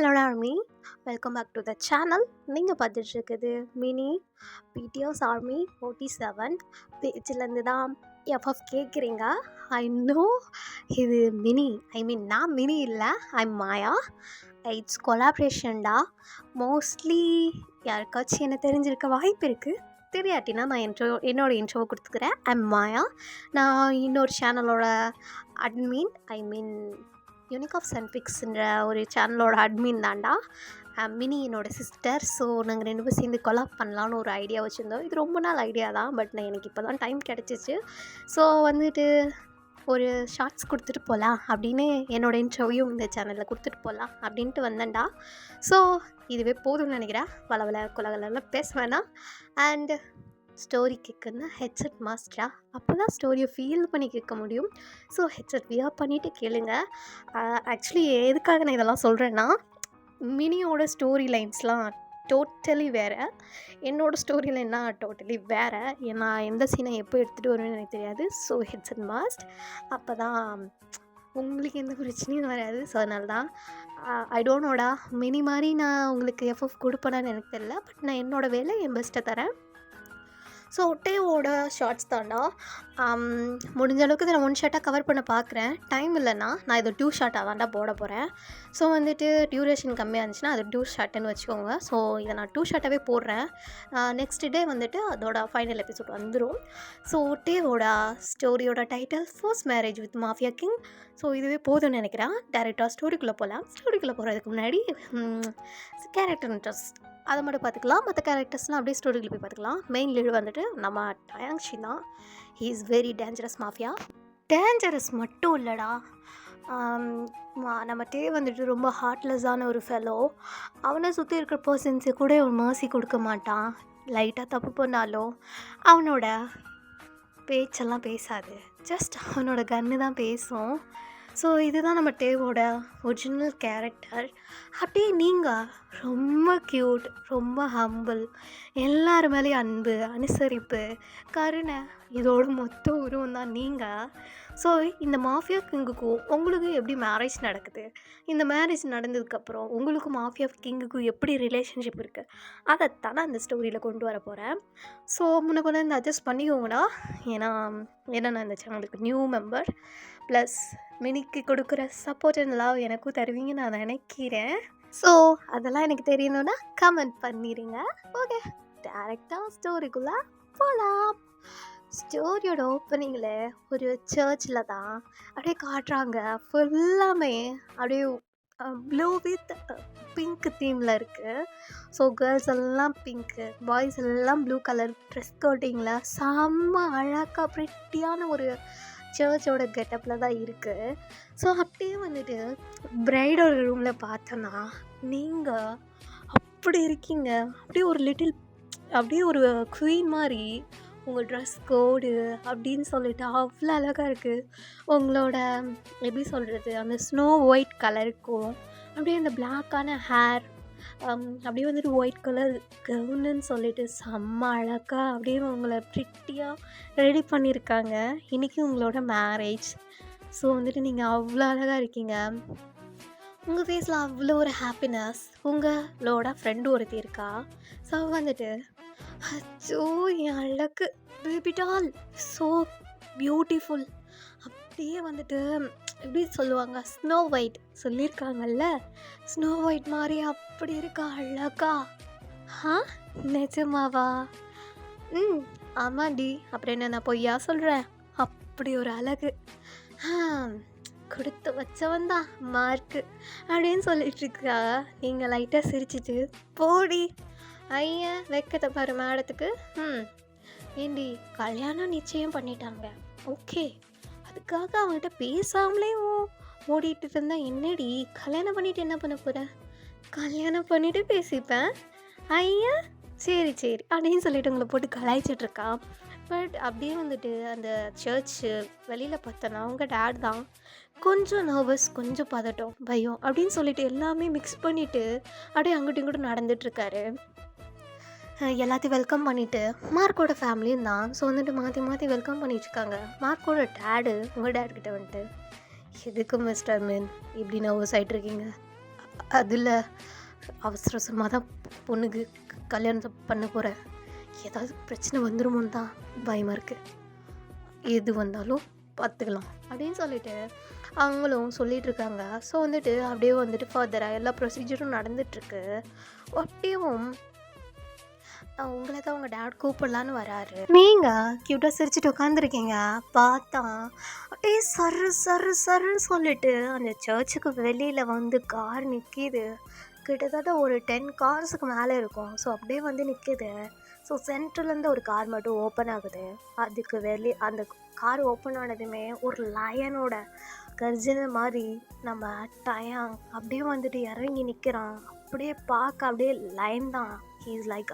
Hello army, welcome back to the channel. நீங்கள் பார்த்துட்டு இருக்குது மினி பிடிஎஸ் ஆர்மி 47 பேஜ்லேருந்து தான் எஃப்எஃப் கேட்குறீங்க. ஐ நோ இது மினி, நான் மினி இல்லை, மாயா. இட்ஸ் கொலாப்ரேஷன்டா. மோஸ்ட்லி யாருக்காச்சும் என்ன தெரிஞ்சிருக்க வாய்ப்பு இருக்குது. தெரியாட்டினா நான் என்னோட இன்ட்ரோவை கொடுத்துக்கிறேன். மாயா. நான் இன்னொரு சேனலோட அட்மின், யூனிக் ஆஃப் சன்ஃபிக்ஸ்ன்ற ஒரு சேனலோட அட்மின் தான்டா. மினி என்னோடய சிஸ்டர். ஸோ நாங்கள் 2 பேரும் சேர்ந்து கொலாப் பண்ணலான்னு ஒரு ஐடியா வச்சுருந்தோம். இது ரொம்ப நாள் ஐடியா தான், பட் எனக்கு இப்போ தான் டைம் கிடச்சிச்சு. ஸோ ஒரு ஷார்ட்ஸ் கொடுத்துட்டு போகலாம் அப்படின்னு என்னோடய இன்டர்வியூ இந்த சேனலில் கொடுத்துட்டு போகலாம் அப்படின்ட்டு வந்தேன்டா. ஸோ இதுவே போதும்னு நினைக்கிறேன். வளவல கொலகலாம் பேச வேணாம். அண்டு ஸ்டோரி கேட்குன்னா ஹெட்செட் மாஸ்டரா, அப்போ தான் ஸ்டோரியை ஃபீல் பண்ணி கேட்க முடியும். ஸோ ஹெட்செட் வியர் பண்ணிவிட்டு கேளுங்க. ஆக்சுவலி எதுக்காக நான் இதெல்லாம் சொல்கிறேன்னா, மினியோட ஸ்டோரி லைன்ஸ்லாம் டோட்டலி வேறு, என்னோடய ஸ்டோரி லைன்லாம் டோட்டலி வேறு. நான் எந்த சீனை எப்போ எடுத்துகிட்டு வருவேன்னு எனக்கு தெரியாது. ஸோ ஹெட்செட் மாஸ்ட், அப்போ தான் உங்களுக்கு எந்த பிரச்சனையும் வராது. ஸோ அதனால தான் ஐ டோன்ட் நோடா, மினி மாதிரி நான் உங்களுக்கு எஃப்எஃப் கொடுப்பேனான்னு எனக்கு தெரியல, பட் நான் என்னோடய வேலை என் பெஸ்ட்டை தரேன். ஸோ ஒட்டேவோட ஷார்ட்ஸ் தாண்டா. முடிஞ்ச அளவுக்கு இதை நான் 1 ஷார்ட்டாக கவர் பண்ண பார்க்குறேன். டைம் இல்லைன்னா நான் இதை 2 ஷார்ட்டாக தாண்டா போட போகிறேன். ஸோ டியூரேஷன் கம்மியாக இருந்துச்சுன்னா அது 2 ஷார்ட்டுன்னு வச்சுக்கோங்க. ஸோ இதை நான் 2 ஷார்ட்டாகவே போடுறேன். நெக்ஸ்ட் டே அதோட ஃபைனல் எபிசோட் வந்துடும். ஸோ ஒட்டேவோட ஸ்டோரியோட title first marriage with mafia king. So இதுவே போதும்னு நினைக்கிறேன். டேரெக்டாக ஸ்டோரிக்குள்ளே போகலாம். ஸ்டோரிக்குள்ளே போகிறதுக்கு முன்னாடி கேரக்டர் இன்ட்ரெஸ்ட் அதை மட்டும் பார்த்துக்கலாம். மற்ற கேரக்டர்ஸ்லாம் அப்படியே ஸ்டோரியில் போய் பார்த்துக்கலாம். மெயின் லீடு நம்ம டயாங்ஷி தான். He is very dangerous mafia. Dangerous மட்டும் இல்லைடா, நம்ம ரொம்ப ஹார்ட்லெஸ்ஸான ஒரு ஃபெலோ. அவனை சுற்றி இருக்கிற பர்சன்ஸு கூட ஒரு மர்சி கொடுக்க மாட்டான். லைட்டாக தப்பு பண்ணாலும் அவனோட பேச்செல்லாம் பேசாது, ஜஸ்ட் அவனோட கன்று தான் பேசும். ஸோ இதுதான் நம்ம டேவோட ஒரிஜினல் கேரக்டர். அப்படியே நீங்கள் ரொம்ப க்யூட், ரொம்ப ஹம்பிள், எல்லார் மேலேயும் அன்பு, அனுசரிப்பு, கருணை, இதோட மொத்த உருவம் தான் நீங்கள். ஸோ இந்த மாஃபியா கிங்குக்கும் உங்களுக்கு எப்படி மேரேஜ் நடக்குது, இந்த மேரேஜ் நடந்ததுக்கப்புறம் உங்களுக்கும் மாஃபியா கிங்குக்கும் எப்படி ரிலேஷன்ஷிப் இருக்குது, அதைத்தான் நான் இந்த ஸ்டோரியில் கொண்டு வர போகிறேன். ஸோ முன்ன கொண்டு வந்து அட்ஜஸ்ட் பண்ணிக்கோங்கடா. ஏன்னா நான் இந்த சேனலுக்கு நியூ மெம்பர். ப்ளஸ் மினிக்கு கொடுக்குற சப்போர்ட் அண்ட் லவ் எனக்கும் தருவீங்க நான் நினைக்கிறேன். ஸோ அதெல்லாம் எனக்கு தெரியணுன்னா கமெண்ட் பண்ணிடுங்க. ஓகே, டேரெக்டாக ஸ்டோரிக்குள்ளே போகலாம். ஸ்டோரியோட ஓப்பனிங்கில் ஒரு சர்ச்சில் தான் அப்படியே காட்டுறாங்க. ஃபுல்லாமே அப்படியே ப்ளூ வித் பிங்க் தீமில் இருக்குது. ஸோ கேர்ள்ஸ் எல்லாம் பிங்க்கு, பாய்ஸ் எல்லாம் ப்ளூ கலர் ட்ரெஸ் கோட்டிங்கில் செம்ம அழகாக ப்ரிட்டியான ஒரு சர்ச்சோட கெட்டப்பில் தான் இருக்குது. ஸோ அப்படியே பிரைடோட ரூமில் பார்த்தோன்னா நீங்கள் அப்படி இருக்கீங்க. அப்படியே ஒரு குவீன் மாதிரி உங்கள் ட்ரெஸ் கோடு அப்படின்னு சொல்லிட்டு அவ்வளோ அழகாக இருக்குது. உங்களோட எப்படி சொல்கிறது, அந்த ஸ்னோ ஒயிட் கலருக்கும் அப்படியே அந்த பிளாக்கான ஹேர், அப்படியே ஒயிட் கலர் கவுனுன்னு சொல்லிட்டு செம்ம அழகாக அப்படியே உங்களை ப்ரிட்டியாக ரெடி பண்ணியிருக்காங்க. இன்றைக்கி உங்களோட மேரேஜ். ஸோ நீங்கள் அவ்வளோ அழகாக இருக்கீங்க. உங்கள் ஃபேஸில் அவ்வளோ ஒரு ஹாப்பினஸ். உங்களோட ஃப்ரெண்டு ஒருத்தி இருக்கா. ஸோ அச்சோ என் அழகு பேபி டால், ஸோ பியூட்டிஃபுல். அப்படியே எப்படி சொல்லுவாங்க, ஸ்னோ ஒயிட் சொல்லியிருக்காங்கல்ல, ஸ்னோ ஒயிட் மாதிரி அப்படி இருக்கா அழகா. நிஜமாவா? ஆமாண்டி. அப்புறம் என்ன நான் பொய்யா சொல்கிறேன்? அப்படி ஒரு அழகு. கொடுத்து வச்சவன் தான் மார்க்கு அப்படின்னு சொல்லிட்டுருக்கா. நீங்கள் லைட்டாக சிரிச்சிட்டு போடி ஐயா வெக்கத்தை பாரு மேடத்துக்கு. ஏண்டி கல்யாணம் நிச்சயம் பண்ணிட்டாங்க, ஓகே, அதுக்காக அவங்ககிட்ட பேசாமலே ஓடிட்டு இருந்தா என்னடி? கல்யாணம் பண்ணிவிட்டு என்ன பண்ண போகிற? கல்யாணம் பண்ணிவிட்டு பேசிப்பேன். ஐயா சரி அப்படின்னு சொல்லிட்டு உங்களை போட்டு கலாய்ச்சிட்ருக்கா. பட் அப்படியே அந்த சர்ச்சு வெளியில் பார்த்தோன்னா அவங்க டேட் தான் கொஞ்சம் நர்வஸ், கொஞ்சம் பதட்டம், பயம் அப்படின்னு சொல்லிட்டு எல்லாமே மிக்ஸ் பண்ணிவிட்டு அப்படியே அங்கிட்டும் இங்கிட்டும் நடந்துகிட்ருக்காரு. எல்லாத்தையும் வெல்கம் பண்ணிவிட்டு மார்க்கோட ஃபேமிலியும் தான். ஸோ மாற்றி வெல்கம் பண்ணிட்டுருக்காங்க. மார்க்கோட டேடு உங்கள் டேட்கிட்ட எதுக்கு மிஸ்டர் மீன் இப்படி நர்வஸ் ஆகிட்ருக்கீங்க அதில் அவசர அவசரமாக தான் பொண்ணுக்கு கல்யாணத்தை பண்ண போகிறேன். ஏதாவது பிரச்சனை வந்துருமோன்னு தான் பயமாக இருக்குது. எது வந்தாலும் பார்த்துக்கலாம் அப்படின்னு சொல்லிட்டு அவங்களும் சொல்லிட்டு இருக்காங்க. ஸோ வந்துட்டு அப்படியே வந்துட்டு ஃபர்தராக எல்லா ப்ரொசீஜரும் நடந்துட்டுருக்கு. அப்படியும் உங்களை தான் உங்கள் டேட் கூப்பிடலான்னு வராரு. நீங்கள் க்யூட்டாக சிரிச்சுட்டு உட்காந்துருக்கீங்க. பார்த்தா அப்படியே சரு சரு சருன்னு சொல்லிட்டு அந்த சர்ச்சுக்கு வெளியில் வந்து கார் நிற்கிது. கிட்டத்தட்ட ஒரு 10 கார்ஸுக்கு மேலே இருக்கும். ஸோ அப்படியே வந்து நிற்கிது. ஸோ சென்ட்ரலேருந்து ஒரு கார் மட்டும் ஓப்பன் ஆகுது. அதுக்கு வெளியே அந்த கார் ஓப்பன் ஆனதுமே ஒரு லயனோட கர்ஜனை மாதிரி நம்ம டயாங் அப்படியே வந்துட்டு இறங்கி நிற்கிறான். அப்படியே பார்க்க அப்படியே லைன் தான். ஹீஸ் லைக்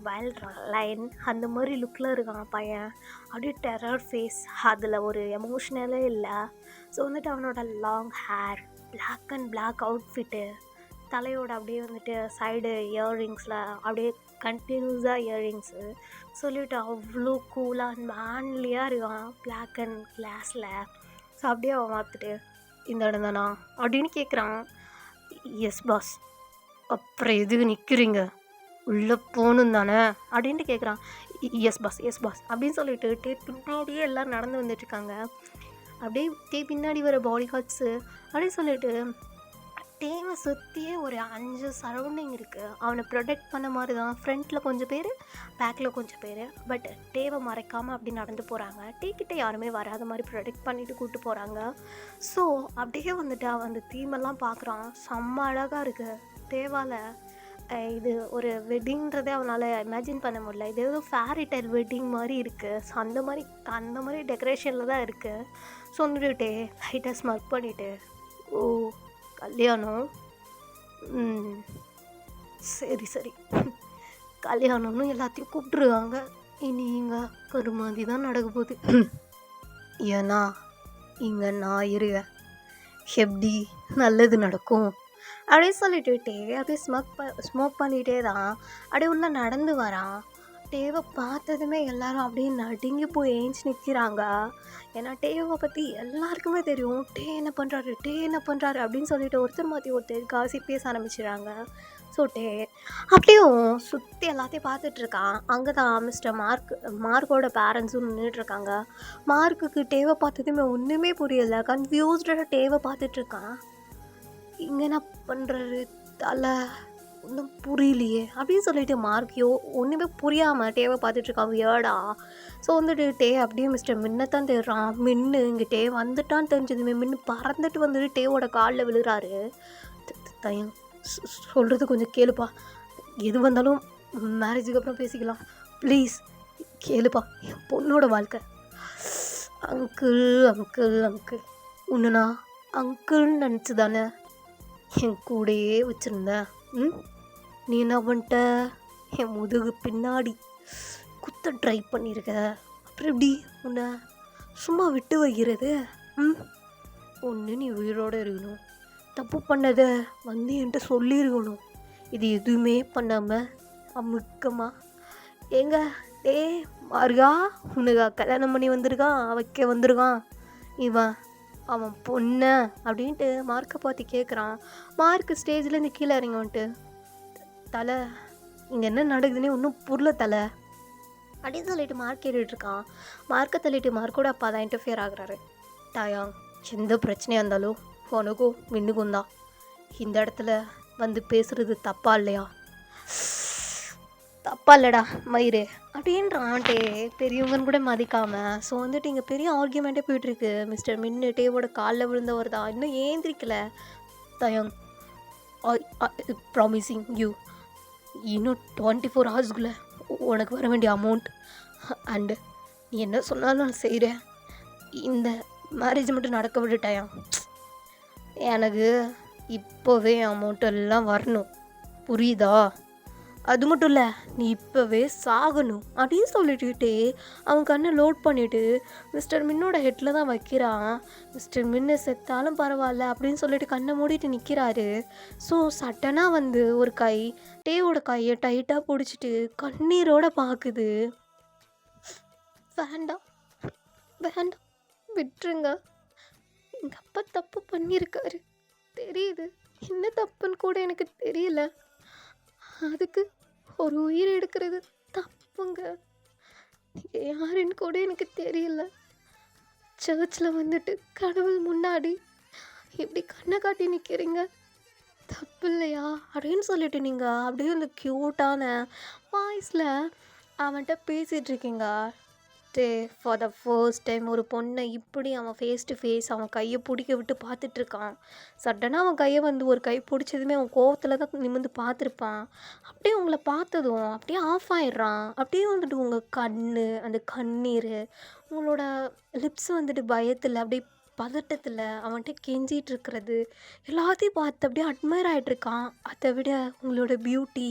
வைல்ட் லைன் அந்த மாதிரி லுக்கில் இருக்கான் பையன். அப்படியே டெரர் ஃபேஸ், அதில் ஒரு எமோஷ்னலே இல்லை. ஸோ வந்துட்டு அவனோட long hair, black and black outfit, தலையோட அப்படியே வந்துட்டு சைடு இயர்ரிங்ஸில் அப்படியே கண்டினியூஸாக இயர்ரிங்ஸு சொல்லிவிட்டு அவ்வளோ கூலாக அண்ட் மேன்லியாக இருக்கான் பிளாக் அண்ட் கிளாஸில். ஸோ அப்படியே அவன் பார்த்துட்டு இந்த இடம் தானா அப்படின்னு கேட்குறான். Yes boss. அப்புறம் எதுக்கு நிற்கிறீங்க, உள்ளே போகணும் தானே அப்படின்ட்டு கேட்குறான். எஸ் பாஸ் எஸ் பாஸ் அப்படின்னு சொல்லிட்டு பின்னாடியே எல்லோரும் நடந்து வந்துட்டுருக்காங்க. அப்படியே பின்னாடி வர பாடி கார்ட்ஸு அப்படின்னு சொல்லிட்டு டேவை சுற்றியே ஒரு 5 சரௌண்டிங் இருக்குது. அவனை ப்ரொடெக்ட் பண்ண மாதிரி தான். ஃப்ரண்ட்டில் கொஞ்சம் பேர், பேக்கில் கொஞ்சம் பேர். பட் டேவை மறைக்காமல் அப்படி நடந்து போகிறாங்க. டேக்கிட்ட யாருமே வராத மாதிரி ப்ரொடெக்ட் பண்ணிவிட்டு கூப்பிட்டு போகிறாங்க. ஸோ அப்படியே வந்துட்டு அவன் அந்த தீமெல்லாம் பார்க்குறான். செம்ம அழகாக இருக்குது. தேவால் இது ஒரு வெட்டிங்கிறதே அவனால் இமேஜின் பண்ண முடியல. இது ஏதோ ஃபேரி டைல் வெட்டிங் மாதிரி இருக்குது. ஸோ அந்த மாதிரி டெக்கரேஷனில் தான் இருக்குது. ஸோ வந்துட்டு லைட்டாக ஸ்மக் பண்ணிவிட்டு, ஓ கல்யாணம், சரி சரி கல்யாணம்னு எல்லாத்தையும் கூப்பிட்ருக்காங்க. இனி இங்கே கருமாதி தான் நடக்க போகுது. ஏன்னா இங்கே நான் இருவேன், எப்படி நல்லது நடக்கும் அப்படின்னு சொல்லிட்டு அப்படியே ஸ்மோக் பண்ணிகிட்டே தான் அப்படியே உள்ளே நடந்து வரான். டேவை பார்த்ததுமே எல்லாரும் அப்படியே நடுங்கி போய் ஏஞ்சி நிற்கிறாங்க. ஏன்னா டேவை பற்றி எல்லாருக்குமே தெரியும். டே என்ன பண்ணுறாரு அப்படின்னு சொல்லிட்டு ஒருத்தர் மாற்றி ஒருத்தர் காசி பேச ஆரம்பிச்சிடுறாங்க. ஸோ டே அப்படியும் சுற்றி எல்லாத்தையும் பார்த்துட்ருக்கான். அங்கே தான் மிஸ்டர் மார்க்கோட பேரண்ட்ஸும் நின்றுட்டுருக்காங்க. மார்க்குக்கு டேவை பார்த்ததுமே ஒன்றுமே புரியலை. கன்ஃபியூஸ்டாக டேவை பார்த்துட்ருக்கான். இங்கே என்ன பண்ணுறாரு, தலை ஒன்றும் புரியலையே அப்படின்னு சொல்லிட்டு மார்க்கியோ ஒன்றுமே புரியாமல் டேவை பார்த்துட்ருக்கான் வியர்டா. ஸோ வந்துட்டு டே அப்படியே மிஸ்டர் மின்னைத்தான் தேடுறான். மின்னு இங்கே டே வந்துட்டான்னு தெரிஞ்சதுமே மின்னு பறந்துட்டு வந்துட்டு டேவோட காலில் விழுறாரு. தயங் சொல்கிறது கொஞ்சம் கேளுப்பா, எது வந்தாலும் மேரேஜுக்கு அப்புறம் பேசிக்கலாம், ப்ளீஸ் கேளுப்பா, என் பொண்ணோட வாழ்க்கை. அங்கிள் அங்கிள் அங்கிள் ஒன்று நான் அங்கிள்னு நினச்சி தானே என் கூடையே வச்சுருந்தேன். நீ என்ன பண்ணிட்ட, என் முதுகு பின்னாடி குத்த ட்ரை பண்ணியிருக்க. அப்புறம் எப்படி உன்னை சும்மா விட்டு வைக்கிறது? ஒன்று நீ உயிரோடு இருக்கணும், தப்பு பண்ணதை வந்து என்கிட்ட சொல்லியிருக்கணும். இது எதுவுமே பண்ணாமல் அமுக்கமாக எங்க டே மார்கா உனக்கு கல்யாணம் பண்ணி வைக்க வந்திருக்கான் இவன் அவன் பொண்ணு அப்படின்ட்டு மார்க்கை பார்த்து கேட்குறான். மார்க்கு ஸ்டேஜ்லேருந்து கீழே இறங்கி வந்துட்டு, தலை இங்கே என்ன நடக்குதுன்னே ஒன்றும் புரியல தலை அப்படின்னு சொல்லிட்டு மார்க் கேட்டுட்ருக்கான். மார்க்கை தள்ளிட்டு மார்க்கோட அப்பா தான் இன்டர்ஃபியர் ஆகுறாரு. தாயாங், எந்த பிரச்சனையாக இருந்தாலும் உனக்கும் மின்னுக்கும் தான். இந்த இடத்துல வந்து பேசுகிறது தப்பா இல்லையா? தப்பா இல்லைடா மயிறு அப்படின்றான்ட்டே பெரியவங்கன்னு கூட மதிக்காமல். ஸோ வந்துட்டு இங்கே பெரிய ஆர்கியூமெண்ட்டே போயிட்டுருக்கு. மிஸ்டர் மின்னு டேவோட காலில் விழுந்தவர் தான் இன்னும் ஏந்திரிக்கல. தயங், ப்ராமிசிங் யூ இன்னும் 24 ஹவர்ஸ்க்குள்ளே உனக்கு வர வேண்டிய அமௌண்ட் அண்டு நீ என்ன சொன்னாலும் நான் செய்கிறேன். இந்த மேரேஜ் மட்டும் நடக்க விட்டுட்டாயா? எனக்கு இப்போவே அமௌண்ட் எல்லாம் வரணும், புரியுதா? அது மட்டும் இல்லை, நீ இப்போவே சாகணும் அப்படின்னு சொல்லிட்டுக்கிட்டே அவன் கண்ணை லோட் பண்ணிவிட்டு மிஸ்டர் மின்னோட ஹெட்டில் தான் வைக்கிறான். மிஸ்டர் மின்னு செத்தாலும் பரவாயில்ல அப்படின்னு சொல்லிட்டு கண்ணை மூடிட்டு நிற்கிறாரு. ஸோ சட்டனாக வந்து ஒரு கை டேவோட கையை டைட்டாக பிடிச்சிட்டு கண்ணீரோடு பார்க்குது. வேண்டாம் விட்டுருங்க, எங்கள் அப்பா தப்பு பண்ணியிருக்காரு தெரியுது, என்ன தப்புன்னு கூட எனக்கு தெரியல. அதுக்கு ஒரு உயிர் எடுக்கிறது தப்புங்க. நீங்க யாருன்னு கூட எனக்கு தெரியல. சர்ச்சில் வந்துட்டு கடவுள் முன்னாடி இப்படி கண்ணை காட்டி நிற்கிறீங்க. தப்பு இல்லையா அப்படின்னு சொல்லிட்டு நீங்கள் அப்படியே அந்த க்யூட்டான வாய்ஸில் அவன்கிட்ட பேசிகிட்டு இருக்கீங்க. Day for the first time ஒரு பொண்ணை இப்படி அவன் ஃபேஸ் டு ஃபேஸ் அவன் கையை பிடிக்க விட்டு பார்த்துட்ருக்கான். சடனாக அவன் கையை வந்து ஒரு கை பிடிச்சதுமே அவன் கோவத்தில் தான் நிமிர்ந்து பார்த்துருப்பான். அப்படியே உங்களை பார்த்ததும் அப்படியே ஆஃப் ஆயிடுறான். அப்படியே வந்துட்டு உங்கள் கண், அந்த கண்ணீர், உங்களோட லிப்ஸ் வந்துட்டு பயத்தில் அப்படியே பதட்டத்தில் அவன்கிட்ட கெஞ்சிட்டு இருக்கிறது எல்லாத்தையும் பார்த்து அப்படியே அட்மையர் ஆகிட்ருக்கான். அதை விட உங்களோட பியூட்டி,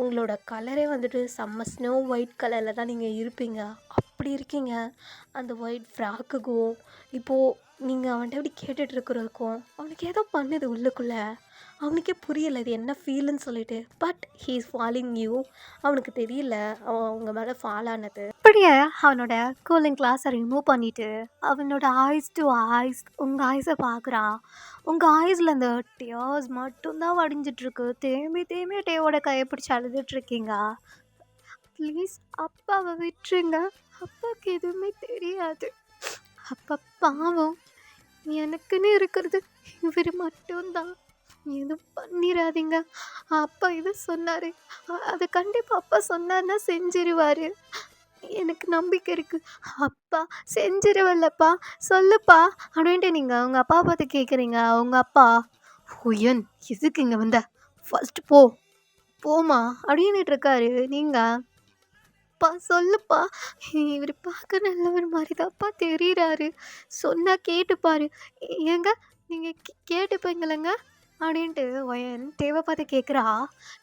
உங்களோட கலரே வந்துட்டு செம்ம ஸ்னோ ஒயிட் கலரில் தான் நீங்கள் இருப்பீங்க. அப்படி இருக்கீங்க. அந்த ஒயிட் ஃப்ராக்குக்கும் இப்போது நீங்கள் அவன்கிட்ட எப்படி கேட்டுட்ருக்கிறதுக்கும் அவனுக்கு ஏதோ பண்ணுது உள்ளுக்குள்ளே. அவனுக்கே புரியலை இது என்ன ஃபீலுன்னு சொல்லிட்டு. But he is following you. அவனுக்கு தெரியல அவன் அவங்க மேலே ஃபால் ஆனது. அப்படியே அவனோட கூலிங் கிளாஸை ரிமூவ் பண்ணிவிட்டு அவனோட ஐஸ் டு ஐஸ் உங்கள் ஐஸை பார்க்குறா. உங்கள் ஐஸில் அந்த டியர்ஸ் மட்டும்தான் வடிஞ்சிட்ருக்கு. தேம்பி தேம்பி டேவோட கையை பிடிச்சி அழுதுட்ருக்கீங்க. ப்ளீஸ் அப்பாவை விட்டுருங்க. அப்பாவுக்கு எதுவுமே தெரியாது. அப்பா பாவம், எனக்குன்னு இருக்கிறது இவர் மட்டும்தான். எதுவும் பண்ணிடாதீங்க. அப்பா இது சொன்னார், அதை கண்டிப்பாக அப்பா சொன்னார்னா செஞ்சிருவார். எனக்கு நம்பிக்கை இருக்குது. அப்பா செஞ்சிருவல்லப்பா, சொல்லுப்பா அப்படின்ட்டு நீங்கள் உங்கள் அப்பா பார்த்து கேட்குறீங்க. உங்கள் அப்பா, உயன் எதுக்கு இங்கே வந்த, ஃபஸ்ட்டு போமா அப்படின்னுட்டு இருக்காரு. நீங்கள் அப்பா சொல்லுப்பா, இவர் பார்க்க நல்லவர் மாதிரி தான்ப்பா தெரியுறாரு, சொன்னால் கேட்டுப்பாரு. ஏங்க நீங்கள் கேட்டுப்பீங்களேங்க அப்படின்ட்டு ஒயன் தேவை பார்த்து கேட்குறா.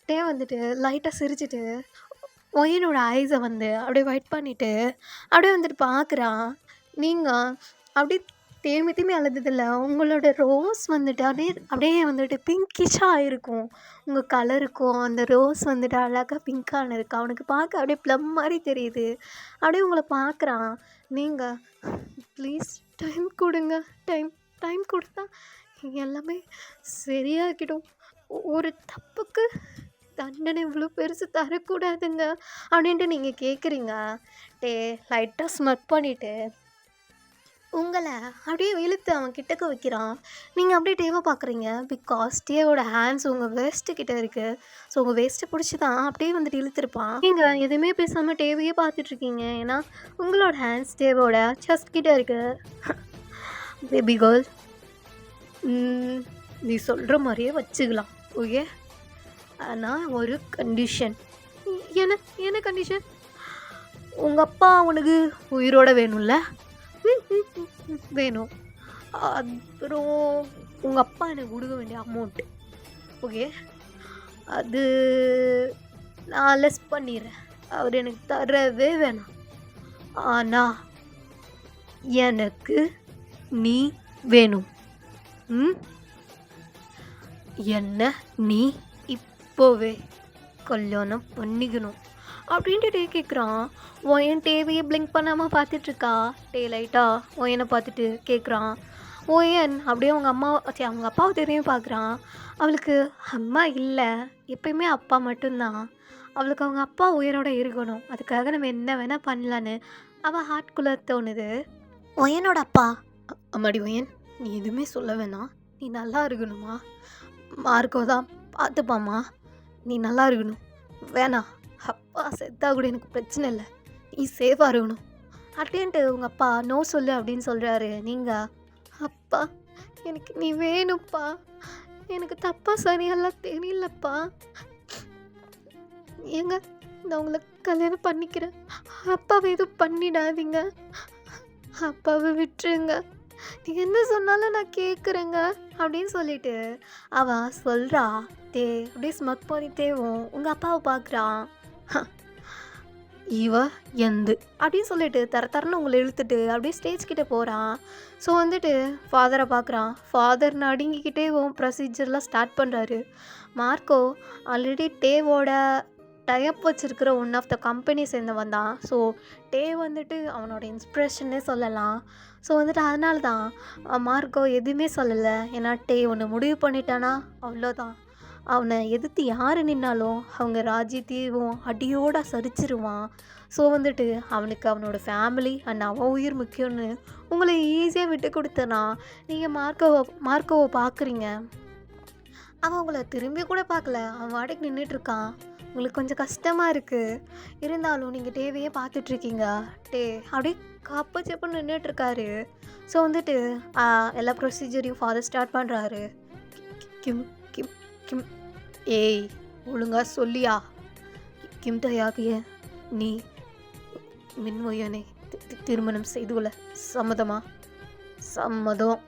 தேவை வந்துட்டு லைட்டாக சிரிச்சிட்டு ஒயனோட ஐஸை வந்து அப்படியே ஒயிட் பண்ணிவிட்டு அப்படியே வந்துட்டு பார்க்குறான். நீங்கள் அப்படியே தேம்பி தேம்பி அழுததில்ல, உங்களோட ரோஸ் வந்துட்டு அப்படியே வந்துட்டு பிங்கிஷாக இருக்கும். உங்கள் கலருக்கும் அந்த ரோஸ் வந்துட்டு அழகாக பிங்கான இருக்கு. அவனுக்கு பார்க்க அப்படியே ப்ளம் மாதிரி தெரியுது. அப்படியே உங்களை பார்க்குறான். நீங்கள் ப்ளீஸ் டைம் கொடுங்க, டைம் கொடுத்தா எல்லாமே சரியாகிடும். ஒரு தப்புக்கு தண்டனை இவ்வளோ பெருசு தரக்கூடாதுங்க அப்படின்ட்டு நீங்கள் கேட்குறீங்க. லைட்டாக ஸ்மக் பண்ணிவிட்டு உங்களை அப்படியே இழுத்து அவன் கிட்டக்க வைக்கிறான். நீங்கள் அப்படியே டேவை பார்க்குறீங்க. பிகாஸ் டேவோட ஹேண்ட்ஸ் உங்கள் வேஸ்ட்டு கிட்டே இருக்குது. ஸோ உங்கள் வேஸ்ட்டை பிடிச்சி தான் அப்படியே வந்துட்டு இழுத்துருப்பான். நீங்கள் எதுவுமே பேசாமல் டேவையே பார்த்துட்ருக்கீங்க. ஏன்னா உங்களோட ஹேண்ட்ஸ் டேவோட செஸ்ட் கிட்டே இருக்குது. பேபி கேர்ள், நீ சொல்கிற மாதிரியே வச்சுக்கலாம், ஓகே? ஆனால் ஒரு கண்டிஷன். என்ன கண்டிஷன்? உங்கள் அப்பா உனக்கு உயிரோட வேணும்ல? வேணும். அப்புறம் உங்கள் அப்பா எனக்கு கொடுக்க வேண்டிய அமௌண்ட்டு, ஓகே, அது நான் லெஸ் பண்ணிடுறேன். அவர் எனக்கு தரவே வேணாம். ஆனால் எனக்கு நீ வேணும். என்ன நீ இப்போவே கல்யாணம் பண்ணிக்கணும் அப்படின்ட்டு கேட்குறான். ஒயன் டேவையே பிளிங்க் பண்ணாமல் பார்த்துட்ருக்கா. லைட்டாக ஒயனை பார்த்துட்டு கேட்குறான். ஒயன் அப்படியே அவங்க அப்பாவை தெரியும் பார்க்குறான். அவளுக்கு அம்மா இல்லை, எப்பயுமே அப்பா மட்டும்தான். அவளுக்கு அவங்க அப்பா உயிரோடு இருக்கணும். அதுக்காக நம்ம என்ன வேணால் பண்ணலான்னு அவள் ஹார்ட்குள்ளே தோணுது. ஒயனோட அப்பா, அம்மாடி ஒயன், நீ எதுவுமே சொல்ல வேணாம், நீ நல்லா இருக்கணுமா, மார்க்கோ தான் பார்த்துப்பாம்மா, நீ நல்லா இருக்கணும், வேணாம், அப்பா செத்தா கூட எனக்கு பிரச்சனை இல்லை, நீ சேஃபாக இருக்கணும் அப்படின்ட்டு உங்கள் அப்பா நோ சொல்லு அப்படின்னு சொல்கிறாரு. நீங்கள், அப்பா எனக்கு நீ வேணும்ப்பா, எனக்கு தப்பா சரியெல்லாம் தெரியலப்பா, ஏங்க நான் உங்களை கல்யாணம் பண்ணிக்கிறேன், அப்பாவை எதுவும் பண்ணிடாதீங்க, அப்பாவை விட்டுருங்க, நீ என்ன சொன்னாலும் நான் கேட்குறேங்க அப்படின்னு சொல்லிட்டு அவன் சொல்கிறா. அப்படியே ஸ்மக் பண்ணிட்டேவும் உங்கள் அப்பாவை பார்க்குறான். இவ எந்து அப்படின்னு சொல்லிட்டு தரன்னு உங்களை இழுத்துட்டு அப்படியே ஸ்டேஜ் கிட்டே போகிறான். ஸோ வந்துட்டு ஃபாதரை பார்க்குறான். ஃபாதர் நடுங்கிக்கிட்டே ப்ரொசீஜர்லாம் ஸ்டார்ட் பண்ணுறாரு. மார்க்கோ ஆல்ரெடி டேவோட டைப் வச்சிருக்கிற ஒன் ஆஃப் த கம்பெனி சேர்ந்தவன் தான். ஸோ டே வந்துட்டு அவனோட இன்ஸ்பிரேஷன்னே சொல்லலாம். ஸோ வந்துட்டு அதனால தான் மார்க்கோ எதுவுமே சொல்லலை. ஏன்னா டே ஒன்று முடிவு பண்ணிட்டானா அவ்வளோதான். அவனை எதிர்த்து யார் நின்னாலும் அவங்க ராஜ்யத்தையும் அடியோட சரிச்சிருவான். ஸோ வந்துட்டு அவனுக்கு அவனோட ஃபேமிலி அண்ட் அவன் உயிர் முக்கியம்னு உங்களை ஈஸியாக விட்டு கொடுத்தனா நீங்கள் மார்க்கோவை பார்க்குறீங்க. அவன் உங்களை திரும்பி கூட பார்க்கல, அவன் வாடகைக்கு நின்றுட்டுருக்கான். உங்களுக்கு கொஞ்சம் கஷ்டமாக இருக்குது. இருந்தாலும் நீங்கள் டேவையே பார்த்துட்ருக்கீங்க. டே அப்படியே கப்ப செப்புன்னு நின்றுட்டுருக்காரு. ஸோ வந்துட்டு எல்லா ப்ரொசீஜரையும் ஃபாதர் ஸ்டார்ட் பண்ணுறாரு. கிம் கிம் கிம் ஏய் ஒழுங்கா சொல்லியா? கிம் டயாகிய நீ மின்மொயனை திருமணம் செய்து கொள்ள சம்மதமா? சம்மதம்.